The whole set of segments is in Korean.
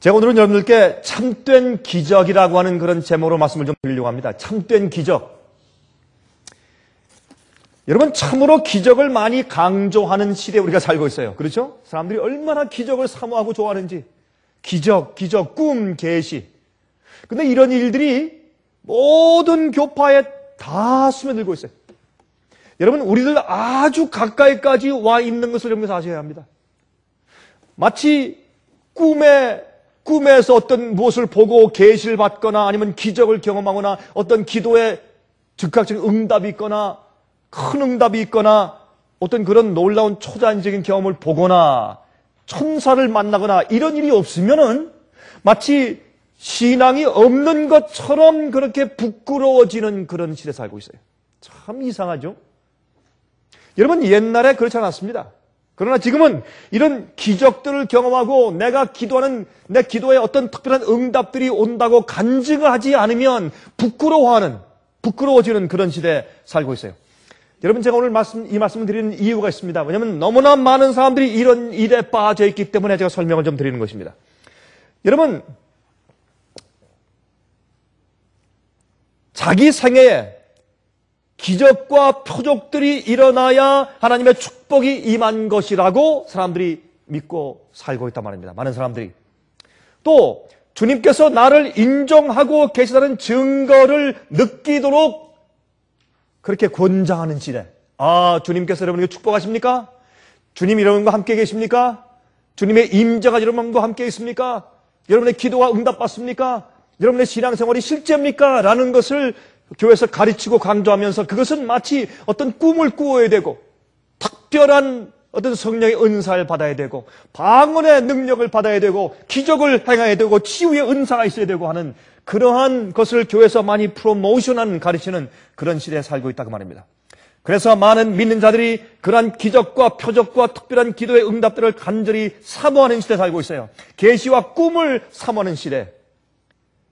제가 오늘은 여러분들께 참된 기적이라고 하는 그런 제목으로 말씀을 좀 드리려고 합니다. 참된 기적. 여러분, 참으로 기적을 많이 강조하는 시대에 우리가 살고 있어요. 그렇죠? 사람들이 얼마나 기적을 사모하고 좋아하는지. 기적, 꿈, 계시. 근데 이런 일들이 모든 교파에 다 스며들고 있어요. 여러분, 우리들 아주 가까이까지 와 있는 것을 여러분께서 아셔야 합니다. 마치 꿈에서 어떤 무엇을 보고 계시를 받거나 아니면 기적을 경험하거나 어떤 기도에 즉각적인 응답이 있거나 큰 응답이 있거나 어떤 그런 놀라운 초자연적인 경험을 보거나 천사를 만나거나 이런 일이 없으면은 마치 신앙이 없는 것처럼 그렇게 부끄러워지는 그런 시대에 살고 있어요. 참 이상하죠? 여러분, 옛날에 그렇지 않았습니다. 그러나 지금은 이런 기적들을 경험하고 내가 기도하는 내 기도에 어떤 특별한 응답들이 온다고 간증하지 않으면 부끄러워지는 그런 시대에 살고 있어요. 여러분, 제가 오늘 이 말씀을 드리는 이유가 있습니다. 왜냐하면 너무나 많은 사람들이 이런 일에 빠져 있기 때문에 제가 설명을 좀 드리는 것입니다. 여러분, 자기 생애에 기적과 표적들이 일어나야 하나님의 축복이 임한 것이라고 사람들이 믿고 살고 있단 말입니다. 많은 사람들이. 또 주님께서 나를 인정하고 계시다는 증거를 느끼도록 그렇게 권장하는 시대. 아, 주님께서 여러분에게 축복하십니까? 주님 여러분과 함께 계십니까? 주님의 임재가 여러분과 함께 있습니까? 여러분의 기도가 응답받습니까? 여러분의 신앙생활이 실제입니까? 라는 것을 교회에서 가르치고 강조하면서 그것은 마치 어떤 꿈을 꾸어야 되고 특별한 어떤 성령의 은사를 받아야 되고 방언의 능력을 받아야 되고 기적을 행해야 되고 치유의 은사가 있어야 되고 하는 그러한 것을 교회에서 많이 프로모션하는 가르치는 그런 시대에 살고 있다고 말입니다. 그래서 많은 믿는 자들이 그러한 기적과 표적과 특별한 기도의 응답들을 간절히 사모하는 시대에 살고 있어요. 계시와 꿈을 사모하는 시대.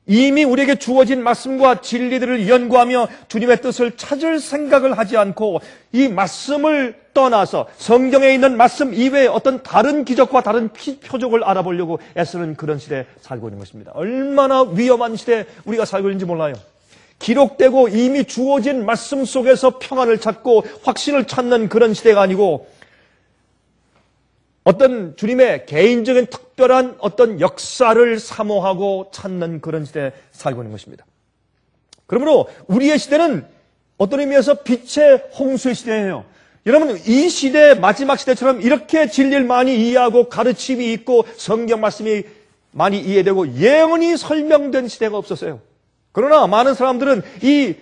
이미 우리에게 주어진 말씀과 진리들을 연구하며 주님의 뜻을 찾을 생각을 하지 않고 이 말씀을 떠나서 성경에 있는 말씀 이외에 어떤 다른 기적과 다른 표적을 알아보려고 애쓰는 그런 시대에 살고 있는 것입니다. 얼마나 위험한 시대에 우리가 살고 있는지 몰라요. 기록되고 이미 주어진 말씀 속에서 평안을 찾고 확신을 찾는 그런 시대가 아니고 어떤 주님의 개인적인 특별한 어떤 역사를 사모하고 찾는 그런 시대에 살고 있는 것입니다. 그러므로 우리의 시대는 어떤 의미에서 빛의 홍수의 시대예요. 여러분, 이 시대의 마지막 시대처럼 이렇게 진리를 많이 이해하고 가르침이 있고 성경 말씀이 많이 이해되고 예언이 설명된 시대가 없었어요. 그러나 많은 사람들은 이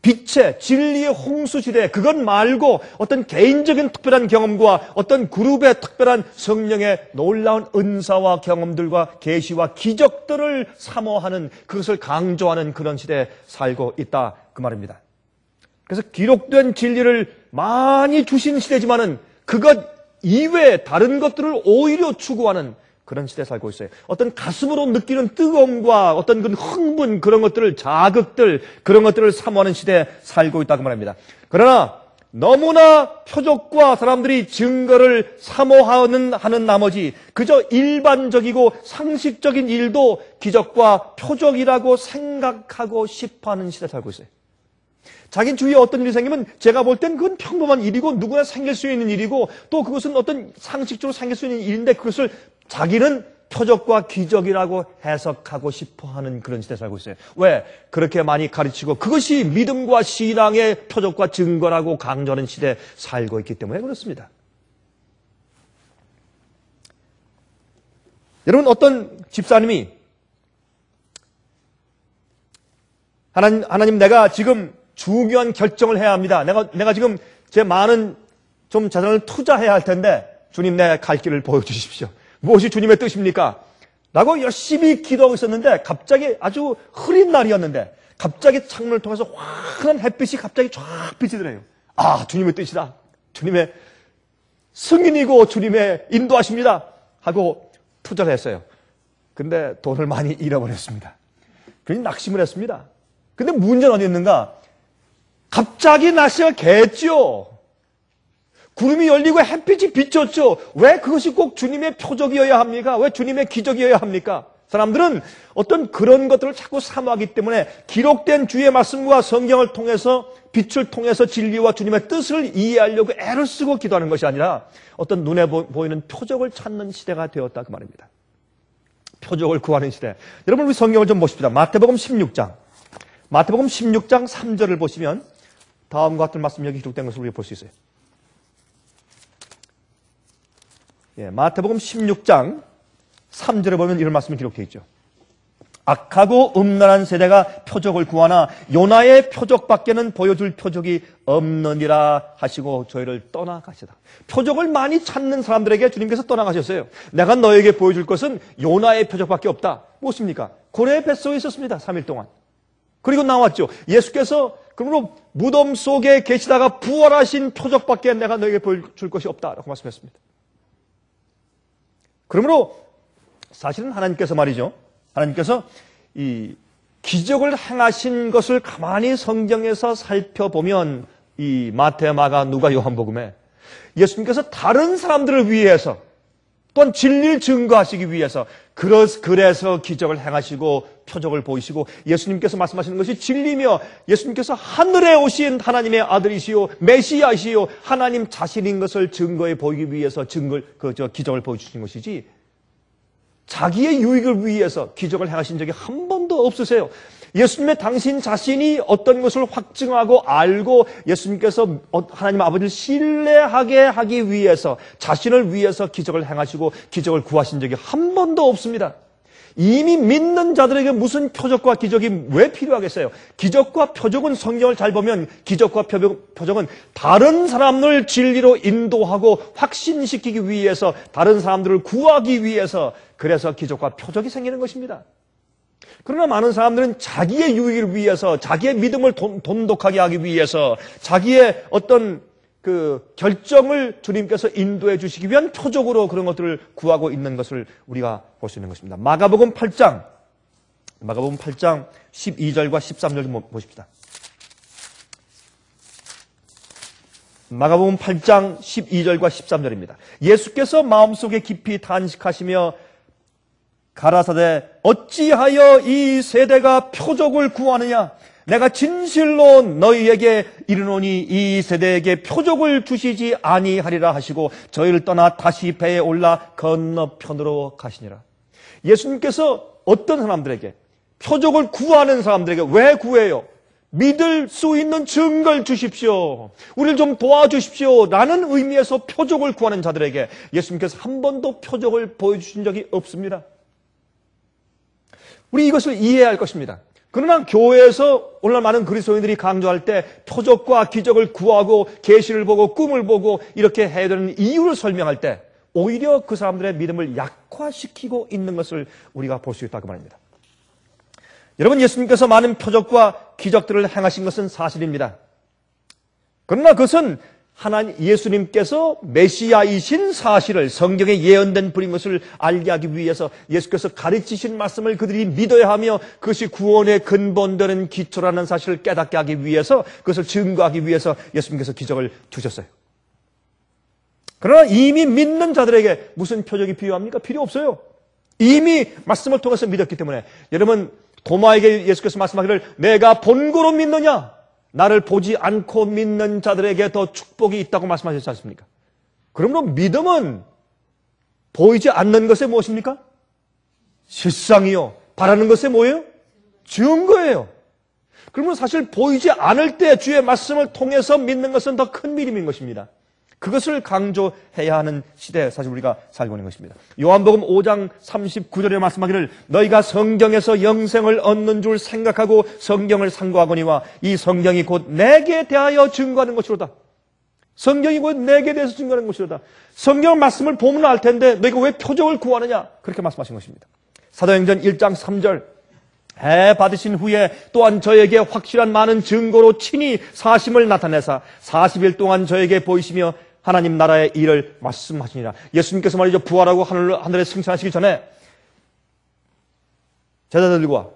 빛의 진리의 홍수 시대, 그것 말고 어떤 개인적인 특별한 경험과 어떤 그룹의 특별한 성령의 놀라운 은사와 경험들과 계시와 기적들을 사모하는, 그것을 강조하는 그런 시대에 살고 있다, 그 말입니다. 그래서 기록된 진리를 많이 주신 시대지만은 그것 이외에 다른 것들을 오히려 추구하는 그런 시대에 살고 있어요. 어떤 가슴으로 느끼는 뜨거움과 어떤 그 흥분, 그런 것들을, 자극들, 그런 것들을 사모하는 시대에 살고 있다고 말합니다. 그러나 너무나 표적과 사람들이 증거를 사모하는 나머지 그저 일반적이고 상식적인 일도 기적과 표적이라고 생각하고 싶어하는 시대에 살고 있어요. 자기 주위에 어떤 일이 생기면 제가 볼 땐 그건 평범한 일이고 누구나 생길 수 있는 일이고 또 그것은 어떤 상식적으로 생길 수 있는 일인데 그것을 자기는 표적과 기적이라고 해석하고 싶어하는 그런 시대에 살고 있어요. 왜? 그렇게 많이 가르치고 그것이 믿음과 신앙의 표적과 증거라고 강조하는 시대에 살고 있기 때문에 그렇습니다. 여러분, 어떤 집사님이 하나님, 내가 지금 중요한 결정을 해야 합니다. 내가 지금 제 많은 좀 자산을 투자해야 할 텐데 주님, 내 갈 길을 보여주십시오. 무엇이 주님의 뜻입니까? 라고 열심히 기도하고 있었는데 갑자기 아주 흐린 날이었는데 갑자기 창문을 통해서 환한 햇빛이 갑자기 쫙 비치더래요. 아, 주님의 뜻이다. 주님의 승인이고 주님의 인도하십니다. 하고 투자를 했어요. 근데 돈을 많이 잃어버렸습니다. 그래서 낙심을 했습니다. 근데 문제는 어디 있는가? 갑자기 날씨가 개했죠. 구름이 열리고 햇빛이 비쳤죠. 왜 그것이 꼭 주님의 표적이어야 합니까? 왜 주님의 기적이어야 합니까? 사람들은 어떤 그런 것들을 자꾸 사모하기 때문에 기록된 주의 말씀과 성경을 통해서 빛을 통해서 진리와 주님의 뜻을 이해하려고 애를 쓰고 기도하는 것이 아니라 어떤 눈에 보이는 표적을 찾는 시대가 되었다 그 말입니다. 표적을 구하는 시대. 여러분 우리 성경을 좀 보십시다. 마태복음 16장 3절을 보시면 다음과 같은 말씀 여기 기록된 것을 우리가 볼 수 있어요. 마태복음 16장 3절에 보면 이런 말씀이 기록되어 있죠. 악하고 음란한 세대가 표적을 구하나 요나의 표적밖에는 보여줄 표적이 없느니라 하시고 저희를 떠나가시다. 표적을 많이 찾는 사람들에게 주님께서 떠나가셨어요. 내가 너에게 보여줄 것은 요나의 표적밖에 없다. 무엇입니까? 고래 뱃속에 있었습니다. 3일 동안. 그리고 나왔죠. 예수께서 그러므로 무덤 속에 계시다가 부활하신 표적밖에 내가 너에게 보여줄 것이 없다라고 말씀했습니다. 그러므로 사실은 하나님께서 말이죠. 하나님께서 이 기적을 행하신 것을 가만히 성경에서 살펴보면 이 마태, 마가, 누가, 요한복음에 예수님께서 다른 사람들을 위해서 또한 진리를 증거하시기 위해서 그래서 기적을 행하시고 표적을 보이시고 예수님께서 말씀하시는 것이 진리며 예수님께서 하늘에 오신 하나님의 아들이시요 메시아이시요 하나님 자신인 것을 증거해 보이기 위해서 기적을 보여주신 것이지 자기의 유익을 위해서 기적을 행하신 적이 한 번도 없으세요. 예수님의 당신 자신이 어떤 것을 확증하고 알고 예수님께서 하나님 아버지를 신뢰하게 하기 위해서 자신을 위해서 기적을 행하시고 기적을 구하신 적이 한 번도 없습니다. 이미 믿는 자들에게 무슨 표적과 기적이 왜 필요하겠어요? 기적과 표적은 성경을 잘 보면 기적과 표적은 다른 사람을 진리로 인도하고 확신시키기 위해서 다른 사람들을 구하기 위해서 그래서 기적과 표적이 생기는 것입니다. 그러나 많은 사람들은 자기의 유익을 위해서 자기의 믿음을 돈독하게 하기 위해서 자기의 어떤 그 결정을 주님께서 인도해 주시기 위한 표적으로 그런 것들을 구하고 있는 것을 우리가 볼 수 있는 것입니다. 마가복음 8장 12절과 13절 좀 보십시다. 마가복음 8장 12절과 13절입니다. 예수께서 마음속에 깊이 탄식하시며 가라사대 어찌하여 이 세대가 표적을 구하느냐 내가 진실로 너희에게 이르노니 이 세대에게 표적을 주시지 아니하리라 하시고 저희를 떠나 다시 배에 올라 건너편으로 가시니라. 예수님께서 어떤 사람들에게 표적을 구하는 사람들에게 왜 구해요? 믿을 수 있는 증거를 주십시오. 우리를 좀 도와주십시오. 라는 의미에서 표적을 구하는 자들에게 예수님께서 한 번도 표적을 보여주신 적이 없습니다. 우리 이것을 이해해야 할 것입니다. 그러나 교회에서 오늘날 많은 그리스도인들이 강조할 때 표적과 기적을 구하고 계시를 보고 꿈을 보고 이렇게 해야 되는 이유를 설명할 때 오히려 그 사람들의 믿음을 약화시키고 있는 것을 우리가 볼 수 있다고 말입니다. 여러분 예수님께서 많은 표적과 기적들을 행하신 것은 사실입니다. 그러나 그것은 예수님께서 메시아이신 사실을 성경에 예언된 분인 것을 알게 하기 위해서 예수께서 가르치신 말씀을 그들이 믿어야 하며 그것이 구원의 근본되는 기초라는 사실을 깨닫게 하기 위해서 그것을 증거하기 위해서 예수님께서 기적을 주셨어요. 그러나 이미 믿는 자들에게 무슨 표적이 필요합니까? 필요 없어요. 이미 말씀을 통해서 믿었기 때문에 여러분 도마에게 예수께서 말씀하기를 내가 본고로 믿느냐? 나를 보지 않고 믿는 자들에게 더 축복이 있다고 말씀하셨지 않습니까? 그러므로 믿음은 보이지 않는 것에 무엇입니까? 실상이요. 바라는 것에 뭐예요? 증거예요. 그러면 사실 보이지 않을 때 주의 말씀을 통해서 믿는 것은 더 큰 믿음인 것입니다. 그것을 강조해야 하는 시대에 사실 우리가 살고 있는 것입니다. 요한복음 5장 39절에 말씀하기를 너희가 성경에서 영생을 얻는 줄 생각하고 성경을 상고하거니와 이 성경이 곧 내게 대하여 증거하는 것이로다. 성경이 곧 내게 대해서 증거하는 것이로다. 성경 말씀을 보면 알 텐데 너희가 왜 표적을 구하느냐? 그렇게 말씀하신 것입니다. 사도행전 1장 3절 해 받으신 후에 또한 저에게 확실한 많은 증거로 친히 사심을 나타내사 40일 동안 저에게 보이시며 하나님 나라의 일을 말씀하시니라. 예수님께서 말이죠. 부활하고 하늘에 승천하시기 전에 제자들과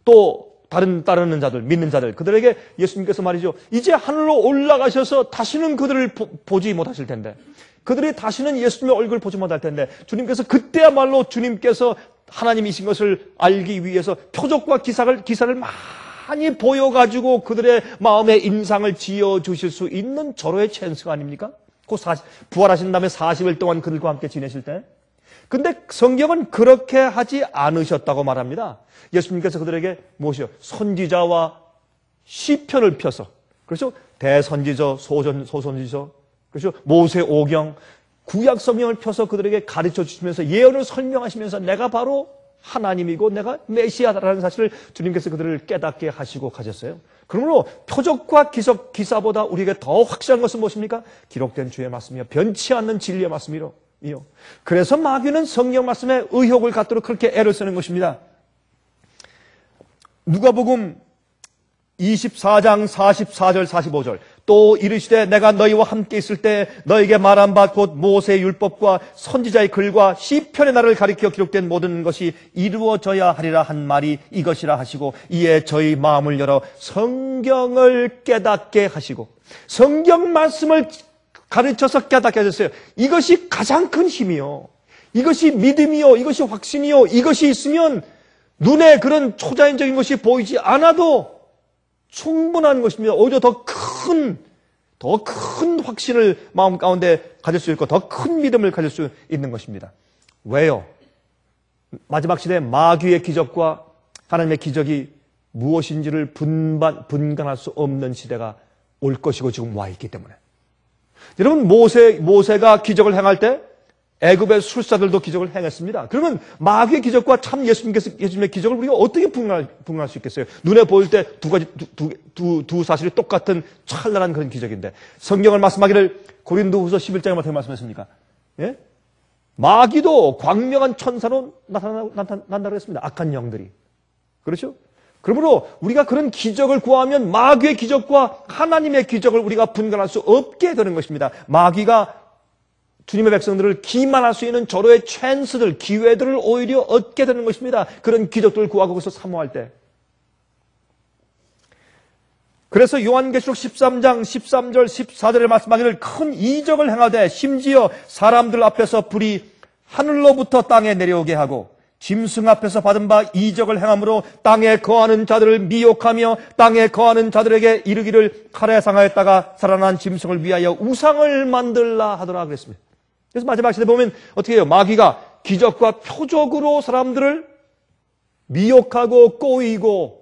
또 따르는 자들, 믿는 자들, 그들에게 예수님께서 말이죠. 이제 하늘로 올라가셔서 다시는 그들을 보지 못하실 텐데, 그들이 다시는 예수님의 얼굴을 보지 못할 텐데, 주님께서 그때야말로 주님께서 하나님이신 것을 알기 위해서 표적과 기사를 많이 보여가지고 그들의 마음에 인상을 지어주실 수 있는 절호의 찬스가 아닙니까? 부활하신 다음에 40일 동안 그들과 함께 지내실 때. 근데 성경은 그렇게 하지 않으셨다고 말합니다. 예수님께서 그들에게 무엇이요? 선지자와 시편을 펴서, 그렇죠? 대선지서, 소선지서, 그렇죠? 모세 오경, 구약 성경을 펴서 그들에게 가르쳐 주시면서 예언을 설명하시면서 내가 바로 하나님이고 내가 메시아다라는 사실을 주님께서 그들을 깨닫게 하시고 가셨어요. 그러므로 표적과 기사보다 우리에게 더 확실한 것은 무엇입니까? 기록된 주의 말씀이요, 변치 않는 진리의 말씀이요. 그래서 마귀는 성경 말씀에 의혹을 갖도록 그렇게 애를 쓰는 것입니다. 누가복음 24장 44절 45절 또 이르시되 내가 너희와 함께 있을 때 너희에게 말한 바 곧 모세의 율법과 선지자의 글과 시편의 날을 가리켜 기록된 모든 것이 이루어져야 하리라 한 말이 이것이라 하시고 이에 저희 마음을 열어 성경을 깨닫게 하시고 성경 말씀을 가르쳐서 깨닫게 하셨어요. 이것이 가장 큰 힘이요, 이것이 믿음이요, 이것이 확신이요, 이것이 있으면 눈에 그런 초자연적인 것이 보이지 않아도 충분한 것입니다. 오히려 더 큰 확신을 마음 가운데 가질 수 있고 더 큰 믿음을 가질 수 있는 것입니다. 왜요? 마지막 시대에 마귀의 기적과 하나님의 기적이 무엇인지를 분간할 수 없는 시대가 올 것이고 지금 와 있기 때문에. 여러분, 모세가 기적을 행할 때 애굽의 술사들도 기적을 행했습니다. 그러면 마귀의 기적과 참 예수님의 기적을 우리가 어떻게 분간할 수 있겠어요? 눈에 보일 때 두 사실이 똑같은 찬란한 그런 기적인데 성경을 말씀하기를 고린도후서 11장에 어떻게 말씀했습니까? 예? 마귀도 광명한 천사로 나타난다고 했습니다. 악한 영들이. 그렇죠? 그러므로 우리가 그런 기적을 구하면 마귀의 기적과 하나님의 기적을 우리가 분간할 수 없게 되는 것입니다. 마귀가 주님의 백성들을 기만할 수 있는 절호의 찬스들, 기회들을 오히려 얻게 되는 것입니다. 그런 기적들을 구하고 그것을 사모할 때. 그래서 요한계시록 13장 13절 14절에 말씀하기를 큰 이적을 행하되 심지어 사람들 앞에서 불이 하늘로부터 땅에 내려오게 하고 짐승 앞에서 받은 바 이적을 행함으로 땅에 거하는 자들을 미혹하며 땅에 거하는 자들에게 이르기를 칼에 상하였다가 살아난 짐승을 위하여 우상을 만들라 하더라 그랬습니다. 그래서 마지막 시대 보면 어떻게 해요? 마귀가 기적과 표적으로 사람들을 미혹하고 꼬이고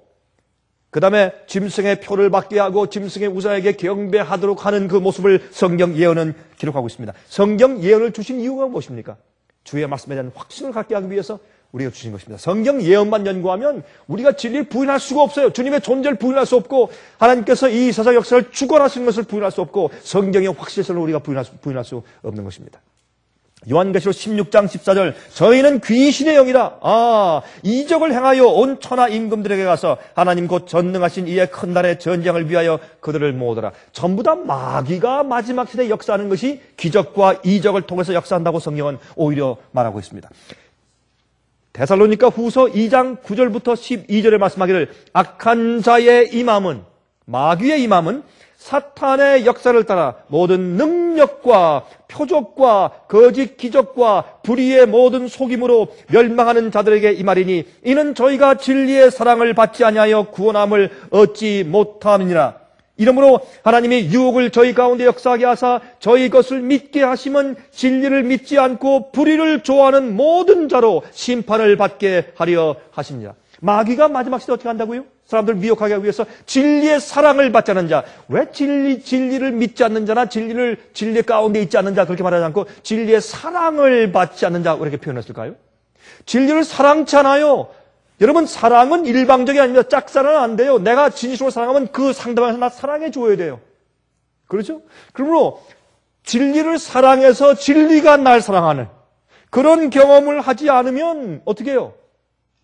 그 다음에 짐승의 표를 받게 하고 짐승의 우상에게 경배하도록 하는 그 모습을 성경 예언은 기록하고 있습니다. 성경 예언을 주신 이유가 무엇입니까? 주의 말씀에 대한 확신을 갖게 하기 위해서 우리가 주신 것입니다. 성경 예언만 연구하면 우리가 진리를 부인할 수가 없어요. 주님의 존재를 부인할 수 없고 하나님께서 이 세상 역사를 주관하시는 것을 부인할 수 없고 성경의 확실성을 우리가 부인할 수 없는 것입니다. 요한계시록 16장 14절 저희는 귀신의 영이라 이적을 행하여 온 천하 임금들에게 가서 하나님 곧 전능하신 이의 큰 날의 전쟁을 위하여 그들을 모으더라. 전부 다 마귀가 마지막 시대에 역사하는 것이 기적과 이적을 통해서 역사한다고 성경은 오히려 말하고 있습니다. 데살로니가 후서 2장 9절부터 12절에 말씀하기를 악한 자의 임함은 마귀의 임함은 사탄의 역사를 따라 모든 능력과 표적과 거짓 기적과 불의의 모든 속임으로 멸망하는 자들에게 임하리니 이는 저희가 진리의 사랑을 받지 아니하여 구원함을 얻지 못함이니라. 이러므로 하나님이 유혹을 저희 가운데 역사하게 하사 저희 것을 믿게 하심은 진리를 믿지 않고 불의를 좋아하는 모든 자로 심판을 받게 하려 하십니다. 마귀가 마지막 시대 어떻게 한다고요? 사람들을 미혹하게 하기 위해서 진리의 사랑을 받지 않는 자. 왜 진리를 믿지 않는 자나 진리 가운데 있지 않는 자 그렇게 말하지 않고 진리의 사랑을 받지 않는 자 이렇게 표현했을까요? 진리를 사랑치 않아요. 여러분, 사랑은 일방적이 아닙니다. 짝사랑은 안 돼요. 내가 진실로 사랑하면 그 상대방에서 나 사랑해 줘야 돼요. 그렇죠? 그러므로 진리를 사랑해서 진리가 날 사랑하는 그런 경험을 하지 않으면 어떻게 해요?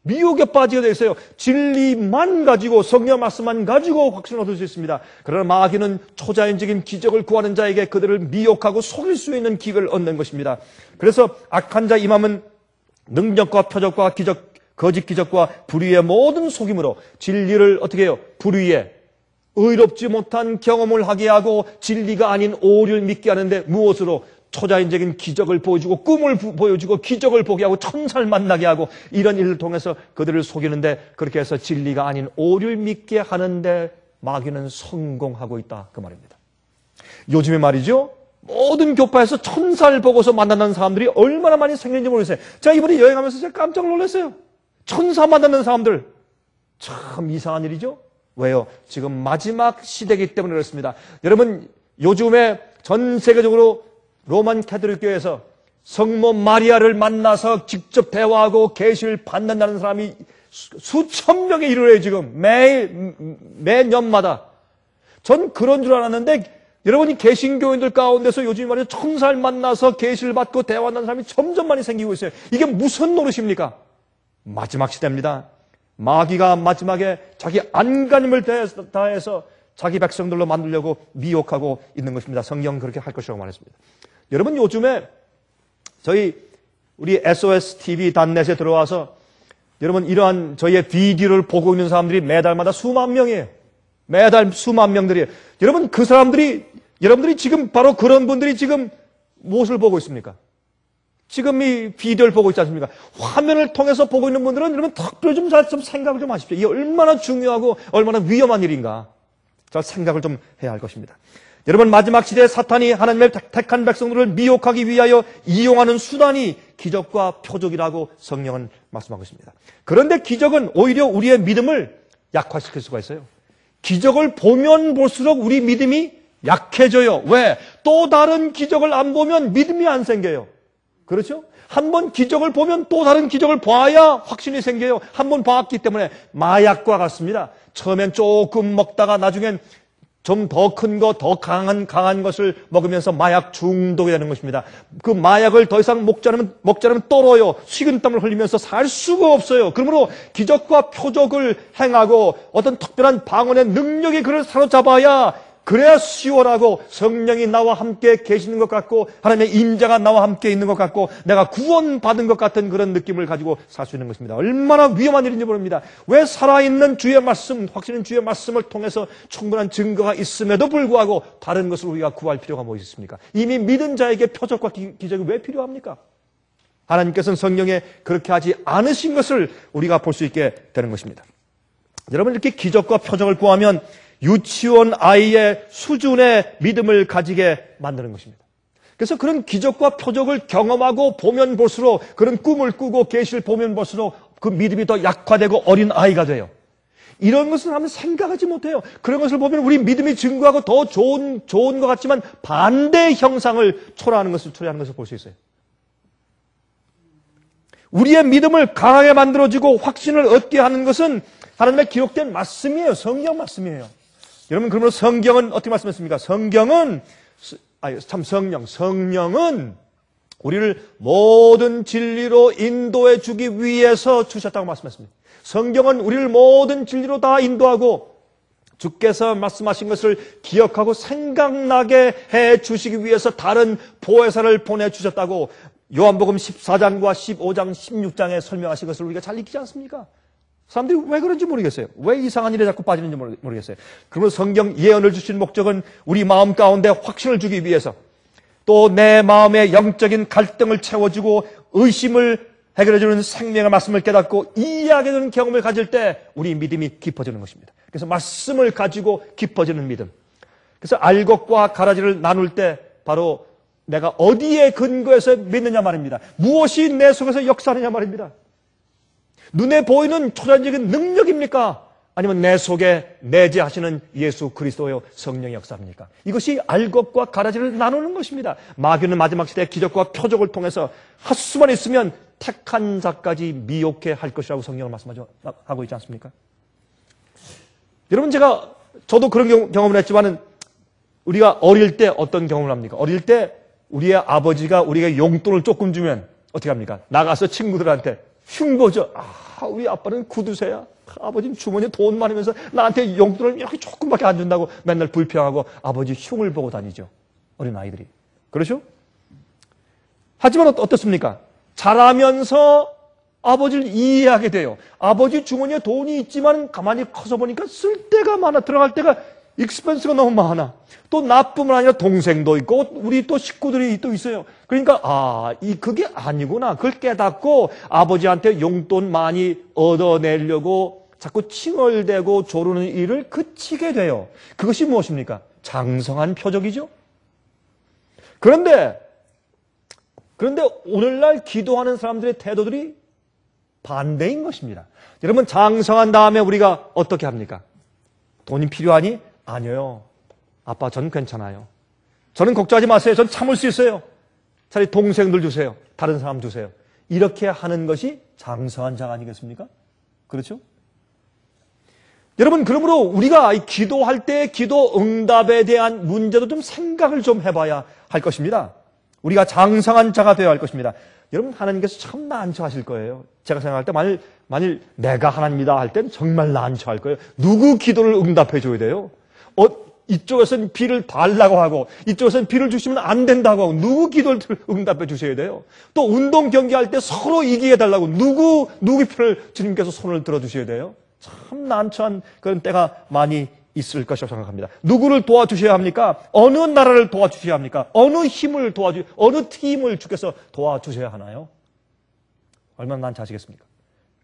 미혹에 빠지게 되어 있어요. 진리만 가지고 성경 말씀만 가지고 확신을 얻을 수 있습니다. 그러나 마귀는 초자연적인 기적을 구하는 자에게 그들을 미혹하고 속일 수 있는 기회를 얻는 것입니다. 그래서 악한 자 임함은 능력과 표적과 기적, 거짓 기적과 불의의 모든 속임으로 진리를 어떻게 해요? 불의에 의롭지 못한 경험을 하게 하고 진리가 아닌 오류를 믿게 하는데 무엇으로? 초자연적인 기적을 보여주고 꿈을 보여주고 기적을 보게 하고 천사를 만나게 하고 이런 일을 통해서 그들을 속이는데 그렇게 해서 진리가 아닌 오류를 믿게 하는데 마귀는 성공하고 있다 그 말입니다. 요즘에 말이죠. 모든 교파에서 천사를 보고서 만나는 사람들이 얼마나 많이 생기는지 모르겠어요. 제가 이번에 여행하면서 제가 깜짝 놀랐어요. 천사 만나는 사람들. 참 이상한 일이죠. 왜요? 지금 마지막 시대이기 때문에 그렇습니다. 여러분 요즘에 전 세계적으로 로만 캐톨릭 교회에서 성모 마리아를 만나서 직접 대화하고 계시를 받는다는 사람이 수천 명에 이르러요. 지금 매년마다. 전 그런 줄 알았는데 여러분이 개신교인들 가운데서 요즘 말이죠. 천사를 만나서 계시를 받고 대화하는 사람이 점점 많이 생기고 있어요. 이게 무슨 노릇입니까? 마지막 시대입니다. 마귀가 마지막에 자기 안간힘을 다해서 자기 백성들로 만들려고 미혹하고 있는 것입니다. 성경은 그렇게 할 것이라고 말했습니다. 여러분 요즘에 우리 SOSTV.net에 들어와서 여러분 이러한 저희의 비디오를 보고 있는 사람들이 매달마다 수만 명이에요. 매달 수만 명들이에요. 여러분 그 사람들이 여러분들이 지금 바로 그런 분들이 지금 무엇을 보고 있습니까? 지금 이 비디오를 보고 있지 않습니까? 화면을 통해서 보고 있는 분들은 여러분 특별히 좀 생각을 좀 하십시오. 이게 얼마나 중요하고 얼마나 위험한 일인가. 잘 생각을 좀 해야 할 것입니다. 여러분 마지막 시대에 사탄이 하나님의 택한 백성들을 미혹하기 위하여 이용하는 수단이 기적과 표적이라고 성령은 말씀하고 있습니다. 그런데 기적은 오히려 우리의 믿음을 약화시킬 수가 있어요. 기적을 보면 볼수록 우리 믿음이 약해져요. 왜? 또 다른 기적을 안 보면 믿음이 안 생겨요. 그렇죠? 한번 기적을 보면 또 다른 기적을 봐야 확신이 생겨요. 한번 봤기 때문에 마약과 같습니다. 처음엔 조금 먹다가 나중엔 좀 더 큰 거, 더 강한 것을 먹으면서 마약 중독이 되는 것입니다. 그 마약을 더 이상 먹지 않으면 떨어요. 식은땀을 흘리면서 살 수가 없어요. 그러므로 기적과 표적을 행하고 어떤 특별한 방언의 능력이 그를 사로잡아야 그래야 시원하고 성령이 나와 함께 계시는 것 같고 하나님의 임재가 나와 함께 있는 것 같고 내가 구원받은 것 같은 그런 느낌을 가지고 살 수 있는 것입니다. 얼마나 위험한 일인지 모릅니다. 왜 살아있는 주의 말씀, 확실한 주의 말씀을 통해서 충분한 증거가 있음에도 불구하고 다른 것을 우리가 구할 필요가 뭐 있습니까? 이미 믿은 자에게 표적과 기적이 왜 필요합니까? 하나님께서는 성령에 그렇게 하지 않으신 것을 우리가 볼 수 있게 되는 것입니다. 여러분 이렇게 기적과 표적을 구하면 유치원 아이의 수준의 믿음을 가지게 만드는 것입니다. 그래서 그런 기적과 표적을 경험하고 보면 볼수록 그런 꿈을 꾸고 계시를 보면 볼수록 그 믿음이 더 약화되고 어린 아이가 돼요. 이런 것을 하면 생각하지 못해요. 그런 것을 보면 우리 믿음이 증거하고 더 좋은 것 같지만 반대 형상을 초래하는 것을 볼 수 있어요. 우리의 믿음을 강하게 만들어지고 확신을 얻게 하는 것은 하나님의 기록된 말씀이에요. 성경 말씀이에요. 여러분 그러므로 성경은 어떻게 말씀했습니까? 성령은 우리를 모든 진리로 인도해 주기 위해서 주셨다고 말씀했습니다. 성경은 우리를 모든 진리로 다 인도하고 주께서 말씀하신 것을 기억하고 생각나게 해 주시기 위해서 다른 보혜사를 보내주셨다고 요한복음 14장과 15장, 16장에 설명하신 것을 우리가 잘 익히지 않습니까? 사람들이 왜 그런지 모르겠어요. 왜 이상한 일에 자꾸 빠지는지 모르겠어요. 그러면 성경 예언을 주신 목적은 우리 마음 가운데 확신을 주기 위해서 또 내 마음의 영적인 갈등을 채워주고 의심을 해결해주는 생명의 말씀을 깨닫고 이해하게 되는 경험을 가질 때 우리 믿음이 깊어지는 것입니다. 그래서 말씀을 가지고 깊어지는 믿음. 그래서 알곡과 가라지를 나눌 때 바로 내가 어디에 근거해서 믿느냐 말입니다. 무엇이 내 속에서 역사하느냐 말입니다. 눈에 보이는 초자연적인 능력입니까? 아니면 내 속에 내재하시는 예수 그리스도의 성령의 역사입니까? 이것이 알곡과 가라지를 나누는 것입니다. 마귀는 마지막 시대의 기적과 표적을 통해서 할 수만 있으면 택한 자까지 미혹해 할 것이라고 성경을 말씀하고 있지 않습니까? 여러분 저도 그런 경험을 했지만은 우리가 어릴 때 어떤 경험을 합니까? 어릴 때 우리의 아버지가 우리가 용돈을 조금 주면 어떻게 합니까? 나가서 친구들한테 흉보죠. 우리 아빠는 구두쇠야. 아버지는 주머니에 돈 많으면서 나한테 용돈을 이렇게 조금밖에 안 준다고 맨날 불평하고 아버지 흉을 보고 다니죠. 어린 아이들이. 그렇죠? 하지만 어떻습니까? 자라면서 아버지를 이해하게 돼요. 아버지 주머니에 돈이 있지만 가만히 커서 보니까 쓸 데가 많아. 들어갈 데가 익스펜스가 너무 많아. 또 나뿐만 아니라 동생도 있고 우리 또 식구들이 또 있어요. 그러니까 그게 아니구나. 그걸 깨닫고 아버지한테 용돈 많이 얻어내려고 자꾸 칭얼대고 조르는 일을 그치게 돼요. 그것이 무엇입니까? 장성한 표적이죠. 그런데 오늘날 기도하는 사람들의 태도들이 반대인 것입니다. 여러분, 장성한 다음에 우리가 어떻게 합니까? 돈이 필요하니? 아니요. 아빠, 전 괜찮아요. 저는 걱정하지 마세요. 전 참을 수 있어요. 차라리 동생들 주세요. 다른 사람 주세요. 이렇게 하는 것이 장성한 자 아니겠습니까? 그렇죠? 여러분, 그러므로 우리가 기도할 때 기도 응답에 대한 문제도 좀 생각을 좀 해봐야 할 것입니다. 우리가 장성한 자가 되어야 할 것입니다. 여러분, 하나님께서 참 난처하실 거예요. 제가 생각할 때 만일 내가 하나님이다 할 땐 정말 난처할 거예요. 누구 기도를 응답해 줘야 돼요? 이쪽에서는 비를 달라고 하고 이쪽에서는 비를 주시면 안 된다고 하고 누구 기도를 응답해 주셔야 돼요? 또 운동 경기할 때 서로 이기게 해달라고 누구 편을 주님께서 손을 들어주셔야 돼요? 참 난처한 그런 때가 많이 있을 것이라고 생각합니다. 누구를 도와주셔야 합니까? 어느 나라를 도와주셔야 합니까? 어느 팀을 주께서 도와주셔야 하나요? 얼마나 난처하시겠습니까?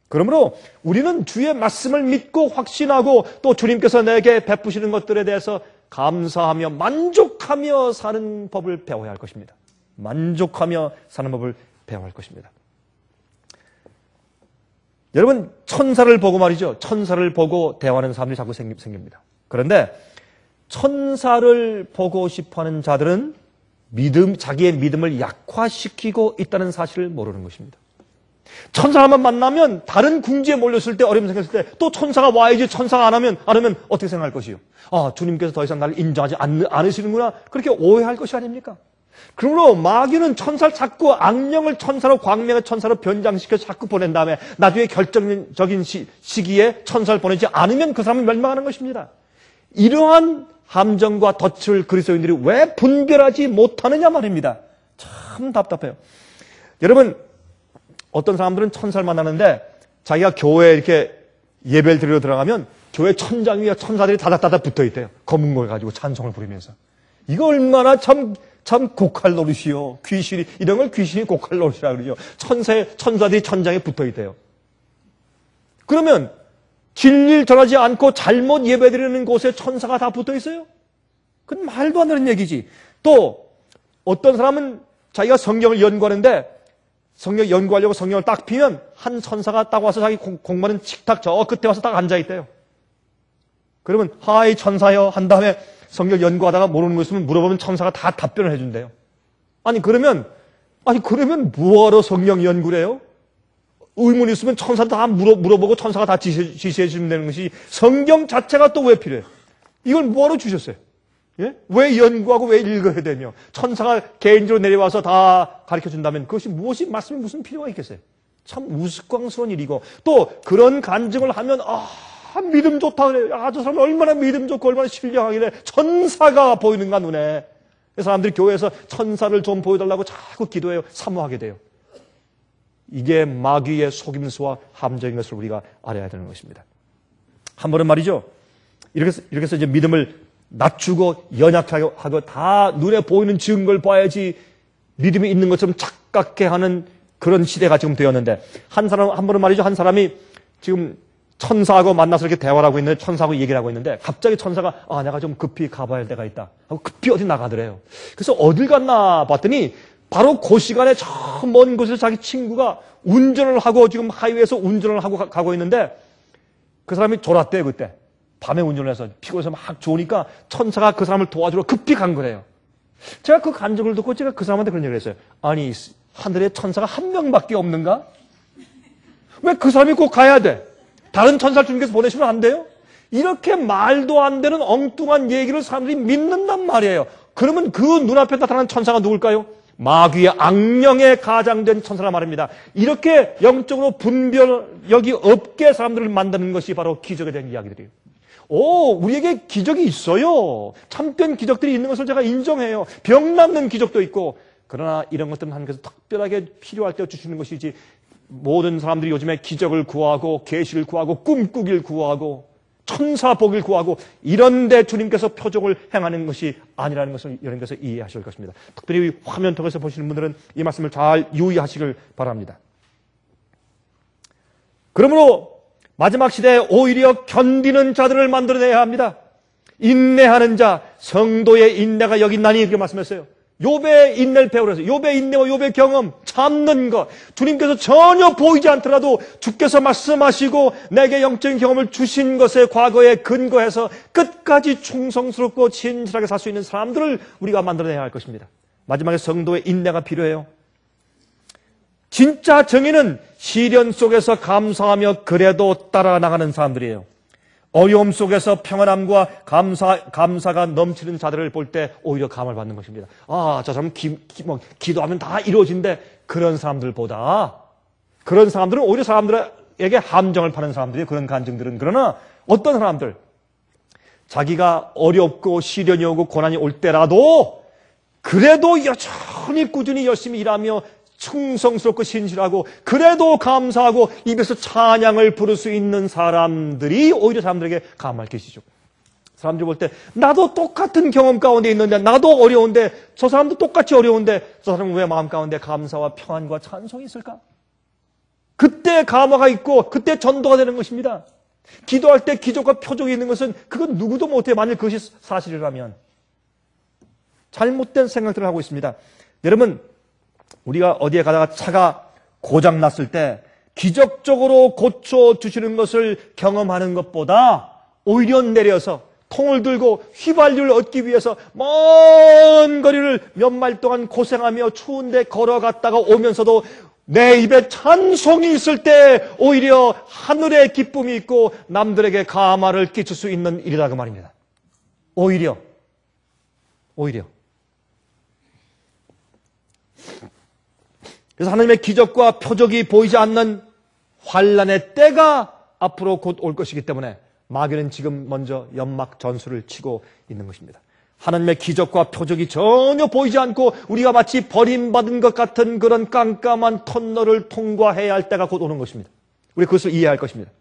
그러므로 우리는 주의 말씀을 믿고 확신하고 또 주님께서 내게 베푸시는 것들에 대해서 감사하며 만족하며 사는 법을 배워야 할 것입니다. 만족하며 사는 법을 배워야 할 것입니다. 여러분, 천사를 보고 말이죠. 천사를 보고 대화하는 사람들이 자꾸 생깁니다. 그런데 천사를 보고 싶어하는 자들은 자기의 믿음을 약화시키고 있다는 사실을 모르는 것입니다. 천사 한번 만나면 다른 궁지에 몰렸을 때 어려움 생겼을 때 또 천사가 와야지. 천사가 안 하면 어떻게 생각할 것이요? 주님께서 더 이상 나를 인정하지 않으시는구나. 그렇게 오해할 것이 아닙니까? 그러므로 마귀는 천사를 자꾸 악령을 천사로 광명의 천사로 변장시켜서 자꾸 보낸 다음에 나중에 결정적인 시기에 천사를 보내지 않으면 그 사람은 멸망하는 것입니다. 이러한 함정과 덫을 그리스도인들이 왜 분별하지 못하느냐 말입니다. 참 답답해요. 여러분, 어떤 사람들은 천사를 만나는데 자기가 교회에 이렇게 예배를 드리러 들어가면 교회 천장 위에 천사들이 다닥다닥 붙어 있대요. 검은 걸 가지고 찬송을 부르면서. 이거 얼마나 참 고칼 노릇이요. 이런 걸 귀신이 고칼 노릇이라고 그러죠. 천사들이 천장에 붙어 있대요. 그러면 진리를 전하지 않고 잘못 예배드리는 곳에 천사가 다 붙어 있어요? 그건 말도 안 되는 얘기지. 또 어떤 사람은 자기가 성경을 연구하는데 성경 연구하려고 성경을 딱 피면 한 천사가 딱 와서 자기 공부하는 식탁 저 끝에 와서 딱 앉아있대요. 그러면 하이 천사여 한 다음에 성경 연구하다가 모르는 거 있으면 물어보면 천사가 다 답변을 해준대요. 그러면 뭐하러 성경 연구를 해요? 의문 있으면 천사 다 물어보고 천사가 다 지시해 주면 되는 것이 성경 자체가 또 왜 필요해요? 이걸 뭐하러 주셨어요? 예? 왜 연구하고 왜 읽어야 되며 천사가 개인적으로 내려와서 다 가르쳐 준다면 그것이 말씀이 무슨 필요가 있겠어요? 참 우스꽝스러운 일이고 또 그런 간증을 하면 믿음 좋다 그래요. 저 사람 얼마나 믿음 좋고 얼마나 신령하길래 천사가 보이는가 눈에. 사람들이 교회에서 천사를 좀 보여달라고 자꾸 기도해요. 사모하게 돼요. 이게 마귀의 속임수와 함정인 것을 우리가 알아야 되는 것입니다. 한 번은 말이죠. 이렇게 해서 이제 믿음을 낮추고 연약하게 하고 다 눈에 보이는 증거를 봐야지 믿음이 있는 것처럼 착각해 하는 그런 시대가 지금 되었는데 한 번은 말이죠. 한 사람이 지금 천사하고 만나서 이렇게 대화를 하고 있는데 천사하고 얘기를 하고 있는데 갑자기 천사가 내가 좀 급히 가봐야 할 때가 있다 하고 급히 어디 나가더래요. 그래서 어딜 갔나 봤더니 바로 그 시간에 저 먼 곳에서 자기 친구가 운전을 하고 지금 하이웨이에서 운전을 하고 가고 있는데 그 사람이 졸았대요. 그때 밤에 운전을 해서 피곤해서 막 좋으니까 천사가 그 사람을 도와주러 급히 간 거래요. 제가 그 간증을 듣고 제가 그 사람한테 그런 얘기를 했어요. 아니 하늘에 천사가 한 명밖에 없는가? 왜 그 사람이 꼭 가야 돼? 다른 천사를 주님께서 보내시면 안 돼요? 이렇게 말도 안 되는 엉뚱한 얘기를 사람들이 믿는단 말이에요. 그러면 그 눈앞에 나타나는 천사가 누굴까요? 마귀의 악령에 가장된 천사라 말입니다. 이렇게 영적으로 분별력이 없게 사람들을 만드는 것이 바로 기적에 대한 이야기들이에요. 우리에게 기적이 있어요. 참된 기적들이 있는 것을 제가 인정해요. 병 낫는 기적도 있고. 그러나 이런 것들은 하나님께서 특별하게 필요할 때 주시는 것이지 모든 사람들이 요즘에 기적을 구하고 계시를 구하고 꿈꾸기를 구하고 천사 보길 구하고 이런데 주님께서 표적을 행하는 것이 아니라는 것을 여러분께서 이해하실 것입니다. 특별히 화면 통해서 보시는 분들은 이 말씀을 잘 유의하시길 바랍니다. 그러므로 마지막 시대에 오히려 견디는 자들을 만들어내야 합니다. 인내하는 자, 성도의 인내가 여기 있나니 이렇게 말씀했어요. 욥의 인내를 배우라서 욥의 인내와 욥의 경험, 참는 것, 주님께서 전혀 보이지 않더라도 주께서 말씀하시고 내게 영적인 경험을 주신 것에 과거에 근거해서 끝까지 충성스럽고 진실하게 살 수 있는 사람들을 우리가 만들어내야 할 것입니다. 마지막에 성도의 인내가 필요해요. 진짜 정의는 시련 속에서 감사하며 그래도 따라 나가는 사람들이에요. 어려움 속에서 평안함과 감사가 넘치는 자들을 볼 때 오히려 감을 받는 것입니다. 아, 저 사람 기도하면 다 이루어진대. 그런 사람들보다 그런 사람들은 오히려 사람들에게 함정을 파는 사람들이에요. 그런 간증들은. 그러나 어떤 사람들 자기가 어렵고 시련이 오고 고난이 올 때라도 그래도 여전히 꾸준히 열심히 일하며 충성스럽고 신실하고 그래도 감사하고 입에서 찬양을 부를 수 있는 사람들이 오히려 사람들에게 감을 끼치죠. 사람들이 볼 때 나도 똑같은 경험 가운데 있는데 나도 어려운데 저 사람도 똑같이 어려운데 저 사람은 왜 마음 가운데 감사와 평안과 찬송이 있을까? 그때 감화가 있고 그때 전도가 되는 것입니다. 기도할 때 기적과 표적이 있는 것은 그건 누구도 못해요. 만일 그것이 사실이라면. 잘못된 생각들을 하고 있습니다. 여러분, 우리가 어디에 가다가 차가 고장났을 때 기적적으로 고쳐주시는 것을 경험하는 것보다 오히려 내려서 통을 들고 휘발유를 얻기 위해서 먼 거리를 몇 마일 동안 고생하며 추운데 걸어갔다가 오면서도 내 입에 찬송이 있을 때 오히려 하늘의 기쁨이 있고 남들에게 감화를 끼칠 수 있는 일이다 그 말입니다. 오히려 그래서 하나님의 기적과 표적이 보이지 않는 환난의 때가 앞으로 곧 올 것이기 때문에 마귀는 지금 먼저 연막 전술을 치고 있는 것입니다. 하나님의 기적과 표적이 전혀 보이지 않고 우리가 마치 버림받은 것 같은 그런 깜깜한 터널을 통과해야 할 때가 곧 오는 것입니다. 우리 그것을 이해할 것입니다.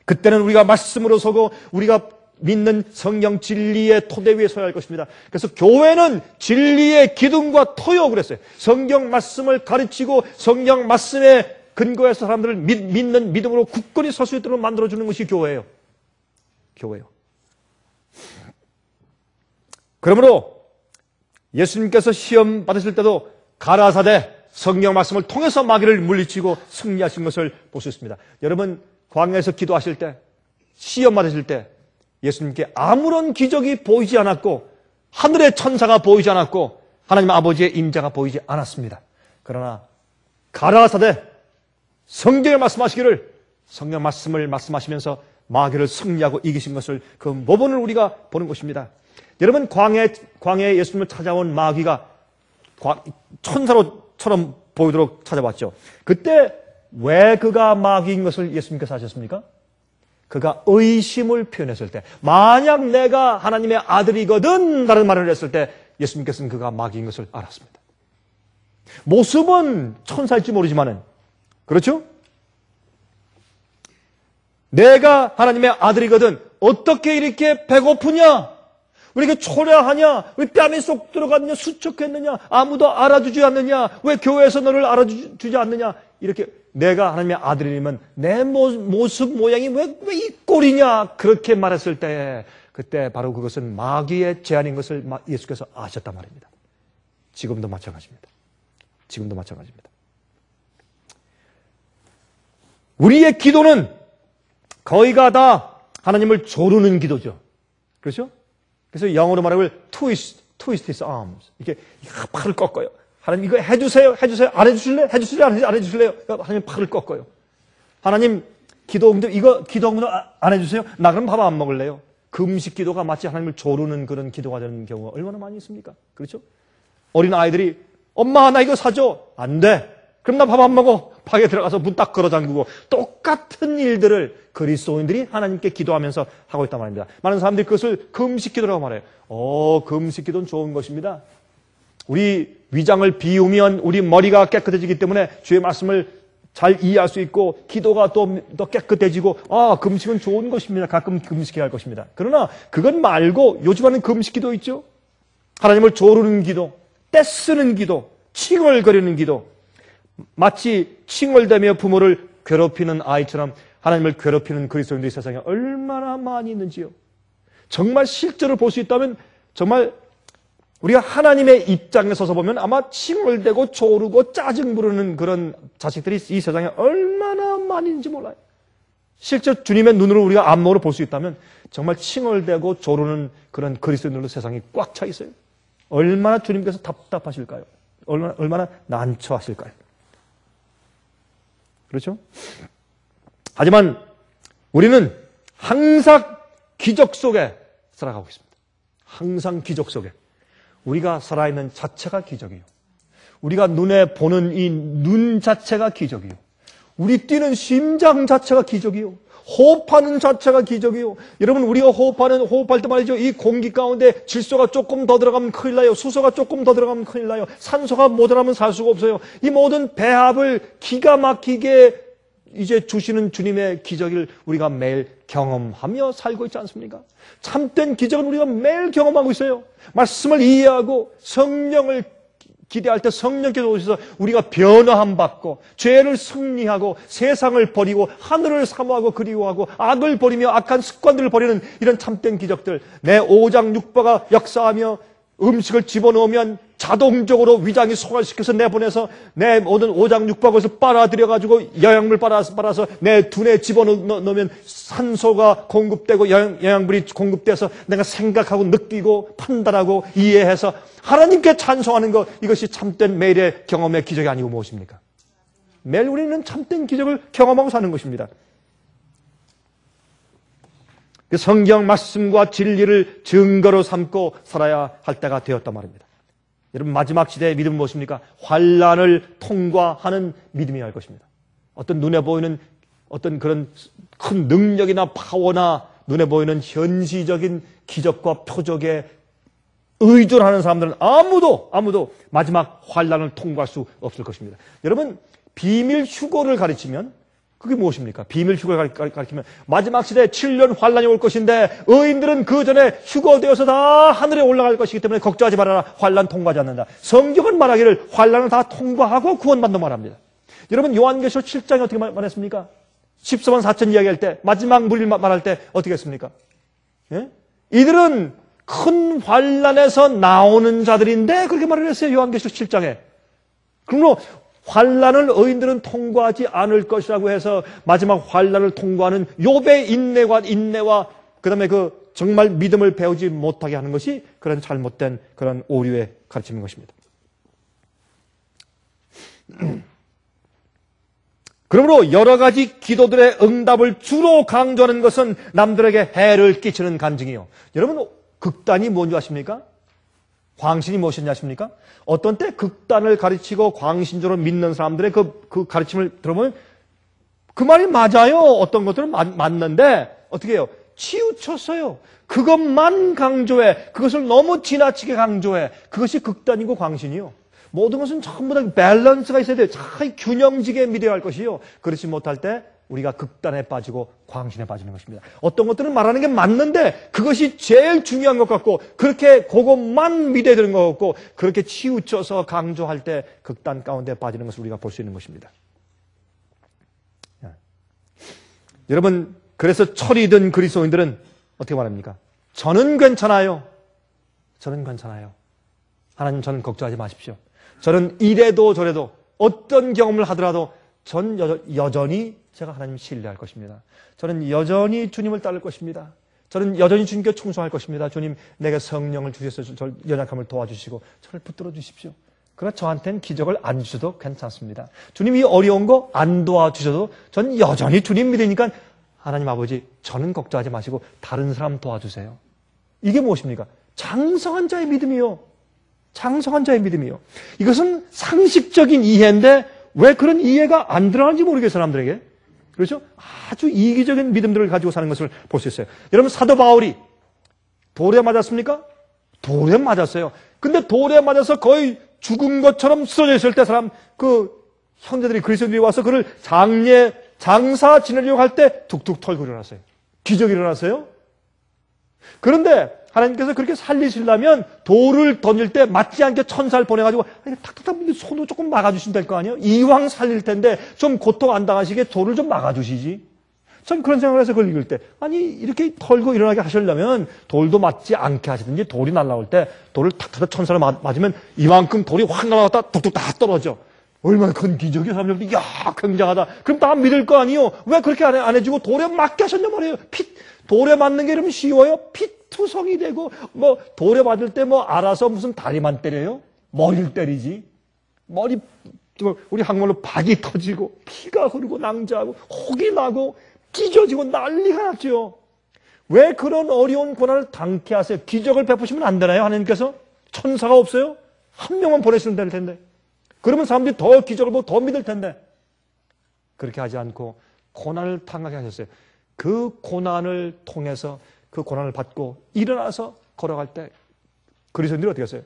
그때는 우리가 말씀으로 서고 우리가 믿는 성령 진리의 토대 위에 서야 할 것입니다. 그래서 교회는 진리의 기둥과 토요 그랬어요. 성경 말씀을 가르치고 성경 말씀에 근거해서 사람들을 믿는 믿음으로 굳건히 설 수 있도록 만들어주는 것이 교회예요. 그러므로 예수님께서 시험 받으실 때도 가라사대 성경 말씀을 통해서 마귀를 물리치고 승리하신 것을 볼 수 있습니다. 여러분 광야에서 기도하실 때 시험 받으실 때 예수님께 아무런 기적이 보이지 않았고 하늘의 천사가 보이지 않았고 하나님 아버지의 임재가 보이지 않았습니다. 그러나 가라사대 성경에 말씀하시기를 성경 말씀을 말씀하시면서 마귀를 승리하고 이기신 것을 그 모본을 우리가 보는 것입니다. 여러분 광야에 예수님을 찾아온 마귀가 천사로처럼 보이도록 찾아왔죠. 그때 왜 그가 마귀인 것을 예수님께서 아셨습니까? 그가 의심을 표현했을 때 만약 내가 하나님의 아들이거든 라는 말을 했을 때 예수님께서는 그가 마귀인 것을 알았습니다. 모습은 천사일지 모르지만은 그렇죠? 내가 하나님의 아들이거든 어떻게 이렇게 배고프냐? 왜 이렇게 초라하냐? 왜 뺨이 쏙 들어갔느냐? 수척했느냐? 아무도 알아주지 않느냐? 왜 교회에서 너를 알아주지 않느냐? 이렇게 내가 하나님의 아들이면 내 모습 모양이 왜 이 꼴이냐? 그렇게 말했을 때 그때 바로 그것은 마귀의 제안인 것을 예수께서 아셨단 말입니다. 지금도 마찬가지입니다. 우리의 기도는 거의가 다 하나님을 조르는 기도죠. 그렇죠? 그래서 영어로 말하면 twist his arms. 이렇게 팔을 꺾어요. 하나님 이거 해주세요. 안 해주실래요? 안 해주실래요? 하나님 팔을 꺾어요. 하나님 기도응답 이거 기도응답 안 해주세요? 나 그럼 밥 안 먹을래요. 금식 기도가 마치 하나님을 조르는 그런 기도가 되는 경우가 얼마나 많이 있습니까? 그렇죠? 어린 아이들이 엄마 나 이거 사줘. 안 돼. 그럼 나 밥 안 먹어. 방에 들어가서 문 딱 걸어 잠그고 똑같은 일들을 그리스도인들이 하나님께 기도하면서 하고 있단 말입니다. 많은 사람들이 그것을 금식 기도라고 말해요. 금식 기도는 좋은 것입니다. 우리 위장을 비우면 우리 머리가 깨끗해지기 때문에 주의 말씀을 잘 이해할 수 있고 기도가 또 깨끗해지고 금식은 좋은 것입니다. 가끔 금식해야 할 것입니다. 그러나 그건 말고 요즘 하는 금식 기도 있죠. 하나님을 조르는 기도, 떼쓰는 기도, 칭얼거리는 기도, 마치 칭얼대며 부모를 괴롭히는 아이처럼 하나님을 괴롭히는 그리스도인들이 세상에 얼마나 많이 있는지요. 정말 실제로 볼 수 있다면 정말 우리가 하나님의 입장에 서서 보면 아마 칭얼대고 조르고 짜증 부르는 그런 자식들이 이 세상에 얼마나 많이 있는지 몰라요. 실제 주님의 눈으로 우리가 안목으로 볼 수 있다면 정말 칭얼대고 조르는 그런 그리스도인들로 세상이 꽉 차 있어요. 얼마나 주님께서 답답하실까요? 얼마나 난처하실까요? 그렇죠? 하지만 우리는 항상 기적 속에 살아가고 있습니다. 항상 기적 속에. 우리가 살아있는 자체가 기적이에요. 우리가 눈에 보는 이 눈 자체가 기적이에요. 우리 뛰는 심장 자체가 기적이에요. 호흡하는 자체가 기적이에요. 여러분, 우리가 호흡할 때 말이죠. 이 공기 가운데 질소가 조금 더 들어가면 큰일 나요. 수소가 조금 더 들어가면 큰일 나요. 산소가 모자라면 살 수가 없어요. 이 모든 배합을 기가 막히게 이제 주시는 주님의 기적을 우리가 매일 경험하며 살고 있지 않습니까? 참된 기적은 우리가 매일 경험하고 있어요. 말씀을 이해하고 성령을 기대할 때 성령께서 오셔서 우리가 변화함 받고 죄를 승리하고 세상을 버리고 하늘을 사모하고 그리워하고 악을 버리며 악한 습관들을 버리는 이런 참된 기적들, 내 오장육부가 역사하며 음식을 집어넣으면 자동적으로 위장이 소화시켜서 내보내서 내 모든 오장육부가 것을 빨아들여가지고 영양물 빨아서 내 두뇌에 집어넣으면 산소가 공급되고 영양분이 공급돼서 내가 생각하고 느끼고 판단하고 이해해서 하나님께 찬송하는 것, 이것이 참된 매일의 경험의 기적이 아니고 무엇입니까? 매일 우리는 참된 기적을 경험하고 사는 것입니다. 그 성경 말씀과 진리를 증거로 삼고 살아야 할 때가 되었단 말입니다. 여러분, 마지막 시대의 믿음은 무엇입니까? 환난을 통과하는 믿음이어야 할 것입니다. 어떤 눈에 보이는 어떤 그런 큰 능력이나 파워나 눈에 보이는 현시적인 기적과 표적에 의존하는 사람들은 아무도 마지막 환난을 통과할 수 없을 것입니다. 여러분, 비밀 휴거를 가르치면 그게 무엇입니까? 비밀 휴거를 가리키면 마지막 시대에 7년 환란이 올 것인데 의인들은 그 전에 휴거되어서 다 하늘에 올라갈 것이기 때문에 걱정하지 말아라. 환란 통과하지 않는다. 성경은 말하기를 환란을 다 통과하고 구원받는 말합니다. 여러분, 요한계시록 7장에 어떻게 말했습니까? 14만 4천 이야기할 때, 마지막 물릴 말할 때 어떻게 했습니까? 예? 이들은 큰 환란에서 나오는 자들인데 그렇게 말을 했어요. 요한계시록 7장에. 그러므로 환란을 의인들은 통과하지 않을 것이라고 해서 마지막 환란을 통과하는 욥의 인내와 그다음에 그 정말 믿음을 배우지 못하게 하는 것이 그런 잘못된 그런 오류의 가르침인 것입니다. 그러므로 여러 가지 기도들의 응답을 주로 강조하는 것은 남들에게 해를 끼치는 간증이요. 여러분, 극단이 뭔지 아십니까? 광신이 무엇인지 아십니까? 어떤 때 극단을 가르치고 광신적으로 믿는 사람들의 그 가르침을 들어보면 그 말이 맞아요. 어떤 것들은 맞는데 어떻게 해요? 치우쳤어요. 그것만 강조해. 그것을 너무 지나치게 강조해. 그것이 극단이고 광신이요. 모든 것은 전부 다 밸런스가 있어야 돼요. 잘 균형지게 믿어야 할 것이요. 그렇지 못할 때 우리가 극단에 빠지고 광신에 빠지는 것입니다. 어떤 것들은 말하는 게 맞는데 그것이 제일 중요한 것 같고 그렇게 그것만 믿어야 되는 것 같고 그렇게 치우쳐서 강조할 때 극단 가운데 빠지는 것을 우리가 볼 수 있는 것입니다. 여러분, 그래서 철이 든 그리스도인들은 어떻게 말합니까? 저는 괜찮아요. 저는 괜찮아요. 하나님, 저는 걱정하지 마십시오. 저는 이래도 저래도 어떤 경험을 하더라도 전 여전히 제가 하나님 신뢰할 것입니다. 저는 여전히 주님을 따를 것입니다. 저는 여전히 주님께 충성할 것입니다. 주님, 내게 성령을 주셔서 저 연약함을 도와주시고 저를 붙들어 주십시오. 그러나 저한테는 기적을 안 주셔도 괜찮습니다. 주님, 이 어려운 거 안 도와주셔도 전 여전히 주님 믿으니까 하나님 아버지, 저는 걱정하지 마시고 다른 사람 도와주세요. 이게 무엇입니까? 장성한 자의 믿음이요. 장성한 자의 믿음이요. 이것은 상식적인 이해인데 왜 그런 이해가 안 들어가는지 모르겠어요, 사람들에게. 그렇죠? 아주 이기적인 믿음들을 가지고 사는 것을 볼 수 있어요. 여러분, 사도 바울이 돌에 맞았습니까? 돌에 맞았어요. 근데 돌에 맞아서 거의 죽은 것처럼 쓰러져 있을 때 사람, 형제들이 그리스도인들이 와서 그를 장사 지내려고 할 때 툭툭 털고 일어났어요. 기적이 일어났어요. 그런데 하나님께서 그렇게 살리시려면 돌을 던질 때 맞지 않게 천사를 보내가지고 탁탁탁 손으로 조금 막아주시면 될 거 아니에요? 이왕 살릴 텐데 좀 고통 안 당하시게 돌을 좀 막아주시지. 전 그런 생각을 해서 그걸 읽을 때 아니 이렇게 털고 일어나게 하시려면 돌도 맞지 않게 하시든지 돌이 날아올 때 돌을 탁탁탁 천사를 맞으면 이만큼 돌이 확 날아갔다 뚝뚝 다 떨어져. 얼마나 큰 기적이야. 사람들이 야 굉장하다. 그럼 다 믿을 거 아니에요. 왜 그렇게 안 해주고 돌에 맞게 하셨냐 말이에요. 돌에 맞는 게 이러면 쉬워요? 피투성이 되고 뭐 돌에 맞을 때 뭐 알아서 무슨 다리만 때려요? 머리를 때리지. 우리 한국말로 박이 터지고 피가 흐르고 낭자하고 혹이 나고 찢어지고 난리가 났죠. 왜 그런 어려운 고난을 당케 하세요? 기적을 베푸시면 안 되나요? 하나님께서? 천사가 없어요? 한 명만 보내시면 될 텐데. 그러면 사람들이 더 기적을 보고 더 믿을 텐데. 그렇게 하지 않고 고난을 당하게 하셨어요. 그 고난을 통해서 그 고난을 받고 일어나서 걸어갈 때 그리스도인들이 어떻게 했어요?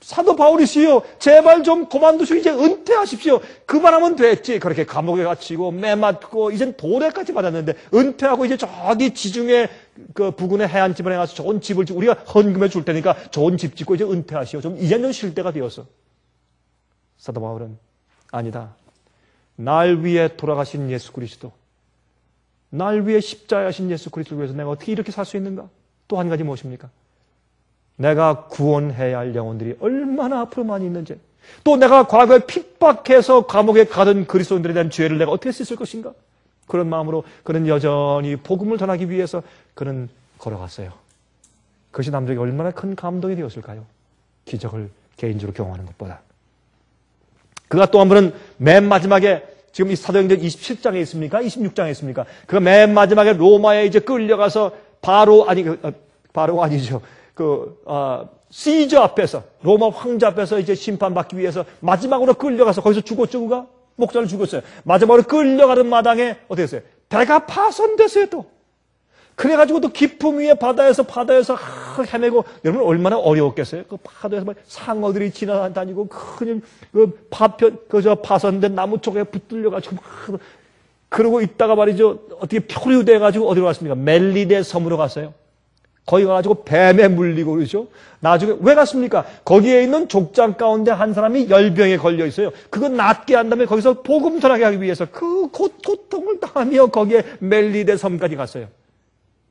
사도 바울이시여 제발 좀 그만두시고 이제 은퇴하십시오. 그만하면 됐지. 그렇게 감옥에 갇히고 매 맞고 이젠 도래까지 받았는데 은퇴하고 이제 저기 지중해 그 부근의 해안 지방에 가서 좋은 집을 짓고 우리가 헌금해 줄 테니까 좋은 집 짓고 이제 은퇴하시오. 좀 이제는 좀 쉴 때가 되었어. 사도 바울은 아니다. 날 위해 돌아가신 예수 그리스도, 날 위해 십자가에 하신 예수 그리스도를 위해서 내가 어떻게 이렇게 살 수 있는가? 또 한 가지 무엇입니까? 내가 구원해야 할 영혼들이 얼마나 앞으로 많이 있는지, 또 내가 과거에 핍박해서 감옥에 가던 그리스도인들에 대한 죄를 내가 어떻게 씻을 것인가? 그런 마음으로 그는 여전히 복음을 전하기 위해서 그는 걸어갔어요. 그것이 남들에게 얼마나 큰 감동이 되었을까요? 기적을 개인적으로 경험하는 것보다. 그가 또 한 번은 맨 마지막에 지금 이 사도행전 27장에 있습니까? 26장에 있습니까? 그가 맨 마지막에 로마에 이제 끌려가서 바로가 아니죠. 시저 앞에서, 로마 황제 앞에서 이제 심판받기 위해서 마지막으로 끌려가서 거기서 죽었죠, 그가? 목자를 죽었어요. 마지막으로 끌려가는 마당에 어떻게 했어요? 배가 파손됐어요, 또. 그래가지고 또 깊음 위에 바다에서 헤매고, 여러분 얼마나 어려웠겠어요? 그 바다에서 상어들이 지나다니고, 큰 파손된 나무 쪽에 붙들려가지고, 그러고 있다가 말이죠. 어떻게 표류돼가지고 어디로 갔습니까? 멜리데 섬으로 갔어요. 거기 가가지고 뱀에 물리고 그러죠. 나중에 왜 갔습니까? 거기에 있는 족장 가운데 한 사람이 열병에 걸려 있어요. 그거 낫게 한 다음에 거기서 복음 전하게 하기 위해서 그 고통을 당하며 거기에 멜리데 섬까지 갔어요.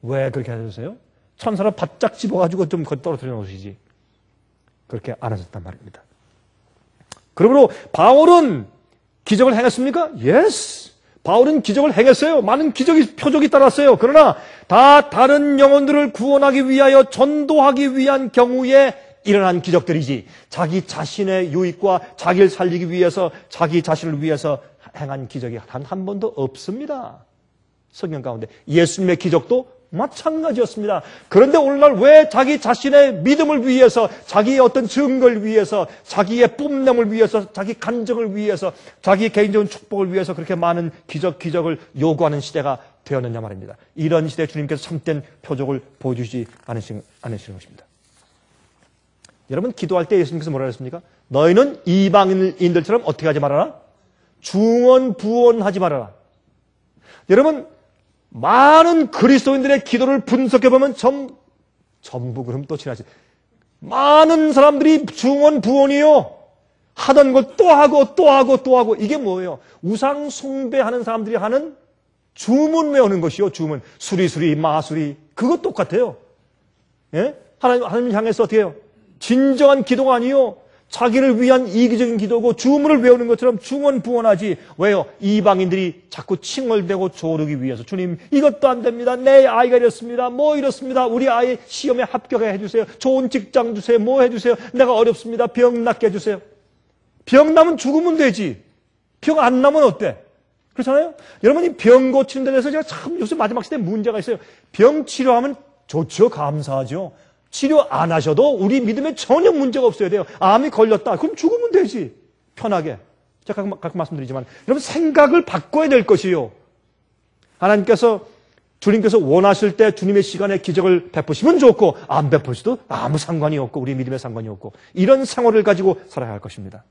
왜 그렇게 하셨어요? 천사를 바짝 집어가지고 좀 떨어뜨려 놓으시지. 그렇게 안 하셨단 말입니다. 그러므로 바울은 기적을 행했습니까? Yes. 바울은 기적을 행했어요. 많은 표적이 따랐어요. 그러나 다 다른 영혼들을 구원하기 위하여 전도하기 위한 경우에 일어난 기적들이지, 자기 자신의 유익과 자기를 살리기 위해서, 자기 자신을 위해서 행한 기적이 단 한 번도 없습니다. 성경 가운데 예수님의 기적도 마찬가지였습니다. 그런데 오늘날 왜 자기 자신의 믿음을 위해서, 자기의 어떤 증거를 위해서, 자기의 뽐냄을 위해서, 자기 간증을 위해서, 자기 개인적인 축복을 위해서 그렇게 많은 기적을 요구하는 시대가 되었느냐 말입니다. 이런 시대에 주님께서 참된 표적을 보여주지 않으시는 것입니다. 여러분, 기도할 때 예수님께서 뭐라 했습니까? 너희는 이방인들처럼 어떻게 하지 말아라? 중언부언하지 말아라. 여러분, 많은 그리스도인들의 기도를 분석해보면 전부 그럼 또 지나치. 많은 사람들이 중언부언이요. 하던 것 또 하고 또 하고 또 하고. 이게 뭐예요? 우상 숭배하는 사람들이 하는 주문 외우는 것이요. 주문. 수리수리 마수리. 그거 똑같아요. 예? 하나님 향해서 어떻게 해요? 진정한 기도가 아니요. 자기를 위한 이기적인 기도고 주문을 외우는 것처럼 중언부언하지. 왜요? 이방인들이 자꾸 칭얼대고 조르기 위해서. 주님, 이것도 안 됩니다. 내 아이가 이렇습니다. 뭐 이렇습니다. 우리 아이 시험에 합격해 주세요. 좋은 직장 주세요. 뭐 해주세요. 내가 어렵습니다. 병 낫게 해주세요. 병 나면 죽으면 되지. 병 안 나면 어때? 그렇잖아요? 여러분이 병 고치는 데 대해서 제가 참 요새 마지막 시대에 문제가 있어요. 병 치료하면 좋죠. 감사하죠. 치료 안 하셔도 우리 믿음에 전혀 문제가 없어야 돼요. 암이 걸렸다. 그럼 죽으면 되지. 편하게. 제가 가끔 말씀드리지만 여러분 생각을 바꿔야 될 것이요. 주님께서 원하실 때 주님의 시간에 기적을 베푸시면 좋고 안 베푸셔도 아무 상관이 없고 우리 믿음에 상관이 없고 이런 생활을 가지고 살아야 할 것입니다.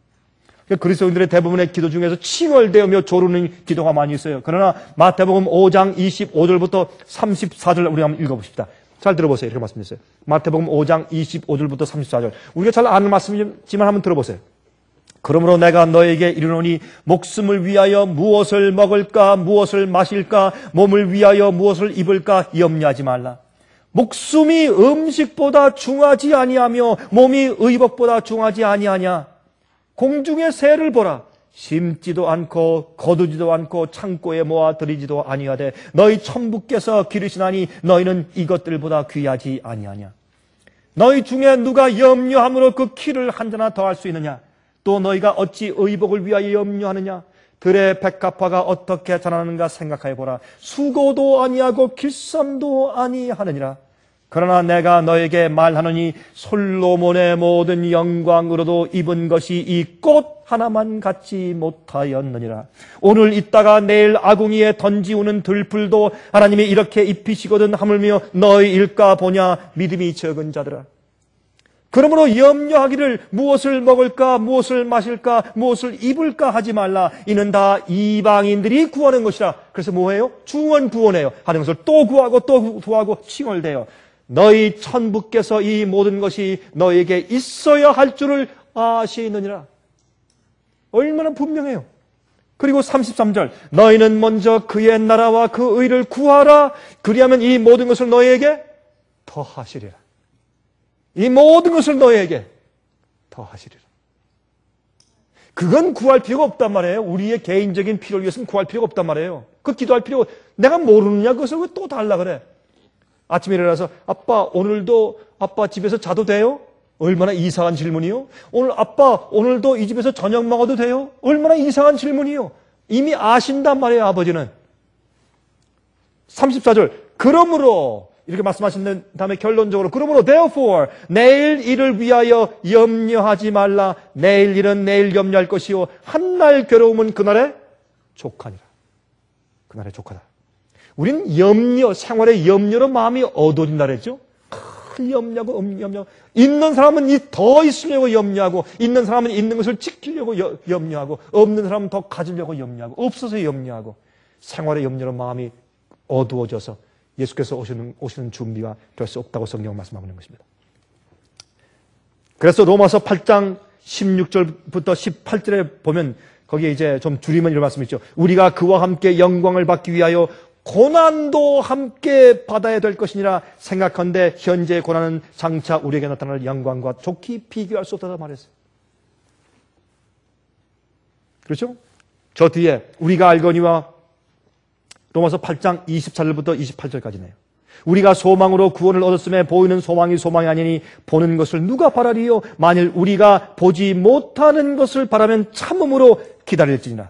그리스도인들의 대부분의 기도 중에서 칭얼대으며 조르는 기도가 많이 있어요. 그러나 마태복음 5장 25절부터 34절 우리 한번 읽어봅시다. 잘 들어보세요. 이렇게 말씀드렸어요. 마태복음 5장 25절부터 34절. 우리가 잘 아는 말씀이지만 한번 들어보세요. 그러므로 내가 너에게 이르노니 목숨을 위하여 무엇을 먹을까 무엇을 마실까 몸을 위하여 무엇을 입을까 염려하지 말라. 목숨이 음식보다 중하지 아니하며 몸이 의복보다 중하지 아니하냐. 공중의 새를 보라. 심지도 않고 거두지도 않고 창고에 모아 들이지도 아니하되 너희 천부께서 기르시나니 너희는 이것들보다 귀하지 아니하냐. 너희 중에 누가 염려함으로 그 키를 한 자나 더할 수 있느냐. 또 너희가 어찌 의복을 위하여 염려하느냐. 들의 백합화가 어떻게 자라는가 생각하여 보라. 수고도 아니하고 길쌈도 아니하느니라. 그러나 내가 너에게 말하노니 솔로몬의 모든 영광으로도 입은 것이 이 꽃 하나만 갖지 못하였느니라. 오늘 있다가 내일 아궁이에 던지우는 들풀도 하나님이 이렇게 입히시거든 하물며 너희 일까 보냐. 믿음이 적은 자들아. 그러므로 염려하기를 무엇을 먹을까 무엇을 마실까 무엇을 입을까 하지 말라. 이는 다 이방인들이 구하는 것이라. 그래서 뭐해요? 구원해요. 하는 것을 또 구하고 또 구하고 칭얼대요. 너희 천부께서 이 모든 것이 너에게 있어야 할 줄을 아시느니라. 얼마나 분명해요. 그리고 33절 너희는 먼저 그의 나라와 그 의를 구하라. 그리하면 이 모든 것을 너희에게 더하시리라. 이 모든 것을 너희에게 더하시리라. 그건 구할 필요가 없단 말이에요. 우리의 개인적인 필요를 위해서는 구할 필요가 없단 말이에요. 그 기도할 필요가 내가 모르느냐 그것을 왜 또 달라 그래. 아침에 일어나서 아빠 오늘도 아빠 집에서 자도 돼요? 얼마나 이상한 질문이요. 오늘 아빠 오늘도 이 집에서 저녁 먹어도 돼요? 얼마나 이상한 질문이요. 이미 아신단 말이에요. 아버지는. 34절 그러므로 이렇게 말씀하신 다음에 결론적으로 그러므로 therefore 내일 일을 위하여 염려하지 말라. 내일 일은 내일 염려할 것이요 한날 괴로움은 그날에 족하니라. 그날에 족하다. 우린 염려, 생활의 염려로 마음이 어두워진다 그랬죠. 염려하고 염려. 있는 사람은 더 있으려고 염려하고 있는 사람은 있는 것을 지키려고 염려하고 없는 사람은 더 가지려고 염려하고 없어서 염려하고 생활의 염려로 마음이 어두워져서 예수께서 오시는 준비가 될 수 없다고 성경은 말씀하고 있는 것입니다. 그래서 로마서 8장 16절부터 18절에 보면 거기에 이제 좀 줄이면 이런 말씀이 있죠. 우리가 그와 함께 영광을 받기 위하여 고난도 함께 받아야 될 것이니라 생각한데 현재의 고난은 장차 우리에게 나타날 영광과 좋게 비교할 수 없다고 말했어요. 그렇죠? 저 뒤에 우리가 알거니와 로마서 8장 24절부터 28절까지네요. 우리가 소망으로 구원을 얻었음에 보이는 소망이 소망이 아니니 보는 것을 누가 바라리요? 만일 우리가 보지 못하는 것을 바라면 참음으로 기다릴지니라.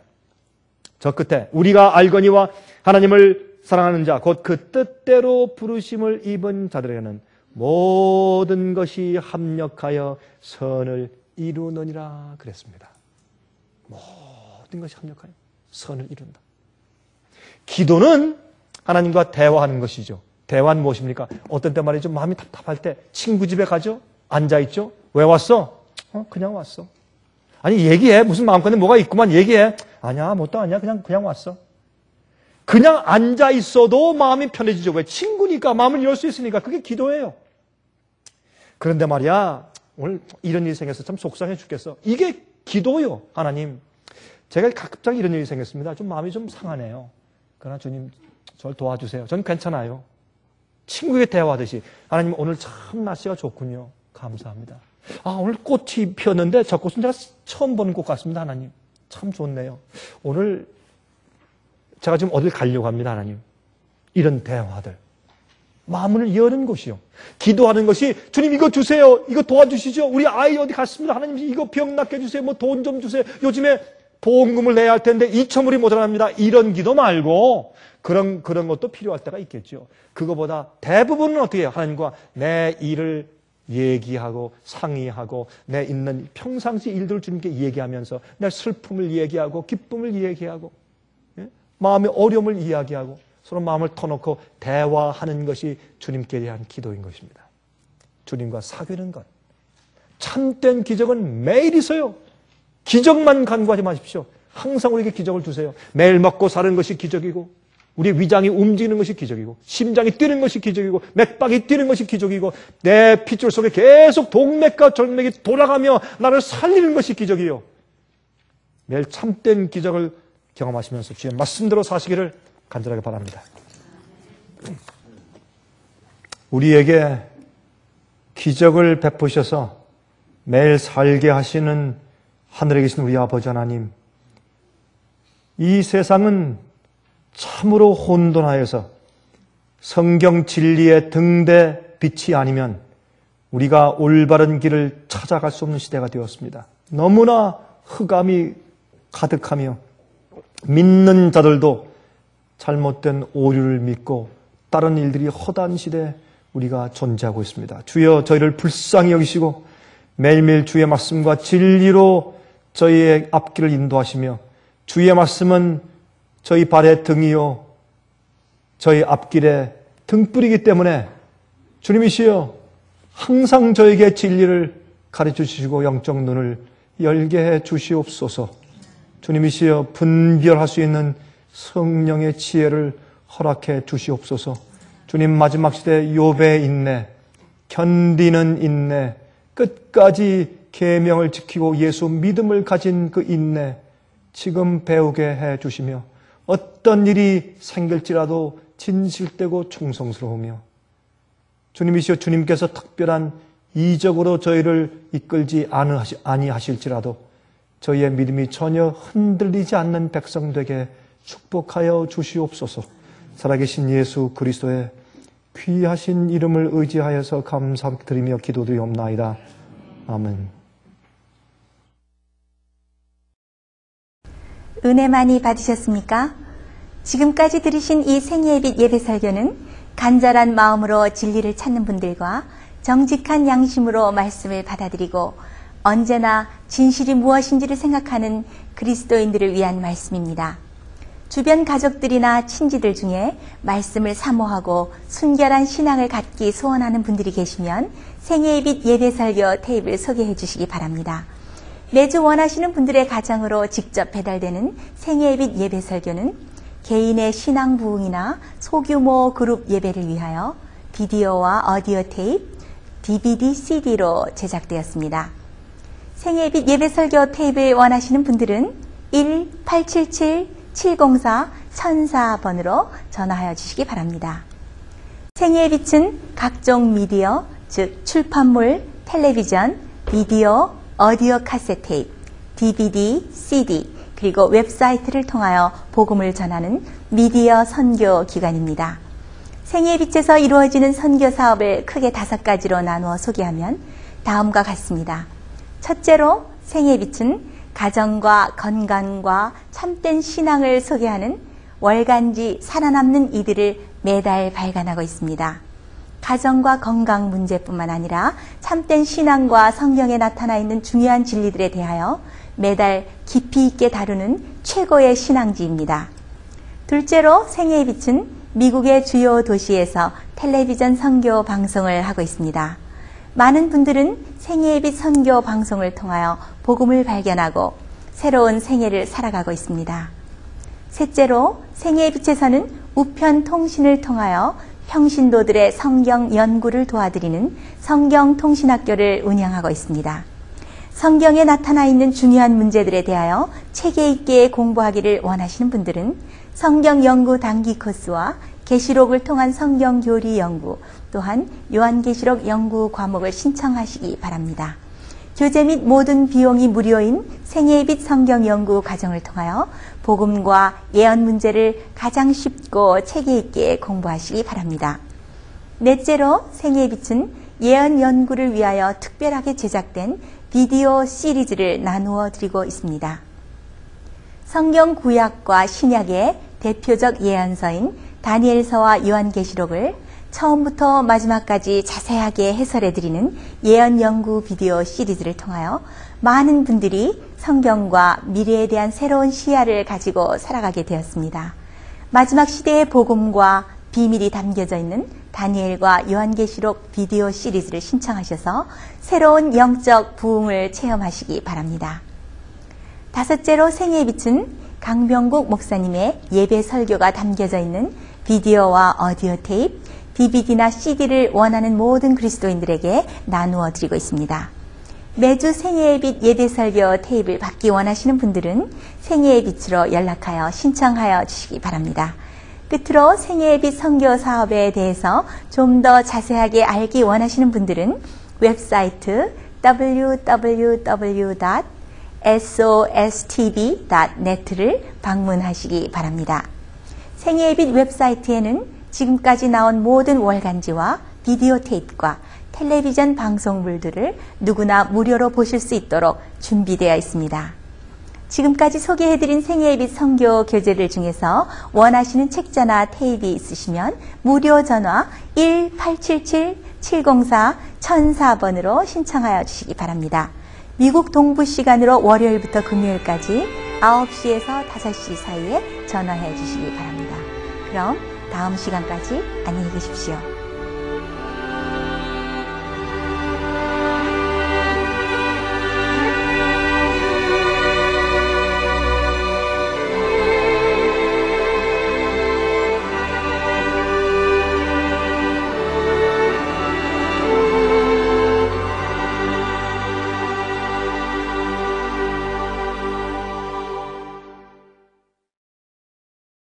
저 끝에 우리가 알거니와 하나님을 사랑하는 자 곧 그 뜻대로 부르심을 입은 자들에게는 모든 것이 합력하여 선을 이루느니라 그랬습니다. 모든 것이 합력하여 선을 이룬다. 기도는 하나님과 대화하는 것이죠. 대화는 무엇입니까? 어떤 때 말이죠. 마음이 답답할 때 친구 집에 가죠. 앉아있죠. 왜 왔어? 그냥 왔어. 아니 얘기해. 무슨 마음간에 뭐가 있구만 얘기해. 아니야 뭣도 아니야. 그냥 왔어. 그냥 앉아있어도 마음이 편해지죠. 왜? 친구니까 마음을 열 수 있으니까. 그게 기도예요. 그런데 말이야 오늘 이런 일이 생겨서 참 속상해 죽겠어. 이게 기도요. 하나님 제가 갑자기 이런 일이 생겼습니다. 좀 마음이 좀 상하네요. 그러나 주님 저를 도와주세요. 전 괜찮아요. 친구에게 대화하듯이 하나님 오늘 참 날씨가 좋군요. 감사합니다. 오늘 꽃이 피었는데 저 꽃은 제가 처음 보는 꽃 같습니다. 하나님 참 좋네요. 오늘 제가 지금 어딜 가려고 합니다. 하나님. 이런 대화들 마음을 여는 것이요. 기도하는 것이 주님 이거 주세요. 이거 도와주시죠. 우리 아이 어디 갔습니다. 하나님 이거 병 낫게 해주세요. 뭐 돈 좀 주세요. 요즘에 보험금을 내야 할 텐데 이천불이 모자랍니다. 이런 기도 말고 그런 것도 필요할 때가 있겠죠. 그거보다 대부분은 어떻게 해요? 하나님과 내 일을 얘기하고 상의하고 내 있는 평상시 일들을 주님께 얘기하면서 내 슬픔을 얘기하고 기쁨을 얘기하고 마음의 어려움을 이야기하고 서로 마음을 터놓고 대화하는 것이 주님께 대한 기도인 것입니다. 주님과 사귀는 것. 참된 기적은 매일 있어요. 기적만 간구하지 마십시오. 항상 우리에게 기적을 주세요. 매일 먹고 사는 것이 기적이고, 우리 위장이 움직이는 것이 기적이고, 심장이 뛰는 것이 기적이고, 맥박이 뛰는 것이 기적이고, 내 핏줄 속에 계속 동맥과 정맥이 돌아가며 나를 살리는 것이 기적이요. 매일 참된 기적을 경험하시면서 주의 말씀대로 사시기를 간절하게 바랍니다. 우리에게 기적을 베푸셔서 매일 살게 하시는 하늘에 계신 우리 아버지 하나님, 이 세상은 참으로 혼돈하여서 성경 진리의 등대 빛이 아니면 우리가 올바른 길을 찾아갈 수 없는 시대가 되었습니다. 너무나 흑암이 가득하며 믿는 자들도 잘못된 오류를 믿고 다른 일들이 허다한 시대에 우리가 존재하고 있습니다. 주여 저희를 불쌍히 여기시고 매일매일 주의 말씀과 진리로 저희의 앞길을 인도하시며 주의 말씀은 저희 발의 등이요 저희 앞길의 등불이기 때문에 주님이시여 항상 저에게 진리를 가르쳐 주시고 영적 눈을 열게 해 주시옵소서. 주님이시여 분별할 수 있는 성령의 지혜를 허락해 주시옵소서. 주님 마지막 시대 욥의 인내, 견디는 인내, 끝까지 계명을 지키고 예수 믿음을 가진 그 인내 지금 배우게 해 주시며 어떤 일이 생길지라도 진실되고 충성스러우며 주님이시여 주님께서 특별한 이적으로 저희를 이끌지 아니하실지라도 저희의 믿음이 전혀 흔들리지 않는 백성 되게 축복하여 주시옵소서. 살아계신 예수 그리스도의 귀하신 이름을 의지하여서 감사드리며 기도드리옵나이다. 아멘. 은혜 많이 받으셨습니까? 지금까지 들으신 이 생애의 예배 설교는 간절한 마음으로 진리를 찾는 분들과 정직한 양심으로 말씀을 받아들이고 언제나 진실이 무엇인지를 생각하는 그리스도인들을 위한 말씀입니다. 주변 가족들이나 친지들 중에 말씀을 사모하고 순결한 신앙을 갖기 소원하는 분들이 계시면 생애의 빛 예배 설교 테이프를 소개해 주시기 바랍니다. 매주 원하시는 분들의 가정으로 직접 배달되는 생애의 빛 예배 설교는 개인의 신앙 부흥이나 소규모 그룹 예배를 위하여 비디오와 오디오 테이프, DVD, CD로 제작되었습니다. 생애의 빛 예배 설교 테이프를 원하시는 분들은 1-877-704-1004번으로 전화하여 주시기 바랍니다. 생애의 빛은 각종 미디어, 즉 출판물, 텔레비전, 비디오, 오디오 카세트 테이프, DVD, CD, 그리고 웹사이트를 통하여 복음을 전하는 미디어 선교 기관입니다. 생애의 빛에서 이루어지는 선교 사업을 크게 5가지로 나누어 소개하면 다음과 같습니다. 첫째로 생애의 빛은 가정과 건강과 참된 신앙을 소개하는 월간지 살아남는 이들을 매달 발간하고 있습니다. 가정과 건강 문제뿐만 아니라 참된 신앙과 성경에 나타나 있는 중요한 진리들에 대하여 매달 깊이 있게 다루는 최고의 신앙지입니다. 둘째로 생애의 빛은 미국의 주요 도시에서 텔레비전 선교 방송을 하고 있습니다. 많은 분들은 생애의 빛 선교 방송을 통하여 복음을 발견하고 새로운 생애를 살아가고 있습니다. 셋째로 생애의 빛에서는 우편 통신을 통하여 평신도들의 성경 연구를 도와드리는 성경통신학교를 운영하고 있습니다. 성경에 나타나 있는 중요한 문제들에 대하여 체계 있게 공부하기를 원하시는 분들은 성경 연구 단기 코스와 계시록을 통한 성경 교리 연구, 또한 요한계시록 연구 과목을 신청하시기 바랍니다. 교재 및 모든 비용이 무료인 생애의 빛 성경 연구 과정을 통하여 복음과 예언 문제를 가장 쉽고 체계 있게 공부하시기 바랍니다. 넷째로 생애의 빛은 예언 연구를 위하여 특별하게 제작된 비디오 시리즈를 나누어 드리고 있습니다. 성경 구약과 신약의 대표적 예언서인 다니엘서와 요한계시록을 처음부터 마지막까지 자세하게 해설해 드리는 예언 연구 비디오 시리즈를 통하여 많은 분들이 성경과 미래에 대한 새로운 시야를 가지고 살아가게 되었습니다. 마지막 시대의 복음과 비밀이 담겨져 있는 다니엘과 요한계시록 비디오 시리즈를 신청하셔서 새로운 영적 부흥을 체험하시기 바랍니다. 다섯째로 생애의 빛은 강병국 목사님의 예배 설교가 담겨져 있는 비디오와 오디오 테이프, DVD나 CD를 원하는 모든 그리스도인들에게 나누어 드리고 있습니다. 매주 생애의 빛 예배 설교 테이프를 받기 원하시는 분들은 생애의 빛으로 연락하여 신청하여 주시기 바랍니다. 끝으로 생애의 빛 선교 사업에 대해서 좀 더 자세하게 알기 원하시는 분들은 웹사이트 www.sostv.net를 방문하시기 바랍니다. 생애의 빛 웹사이트에는 지금까지 나온 모든 월간지와 비디오 테이프과 텔레비전 방송물들을 누구나 무료로 보실 수 있도록 준비되어 있습니다. 지금까지 소개해드린 생애의 빛 선교 교재들 중에서 원하시는 책자나 테이프 있으시면 무료 전화 1877-704-1004번으로 신청하여 주시기 바랍니다. 미국 동부 시간으로 월요일부터 금요일까지 9시에서 5시 사이에 전화해 주시기 바랍니다. 그럼 다음 시간까지 안녕히 계십시오.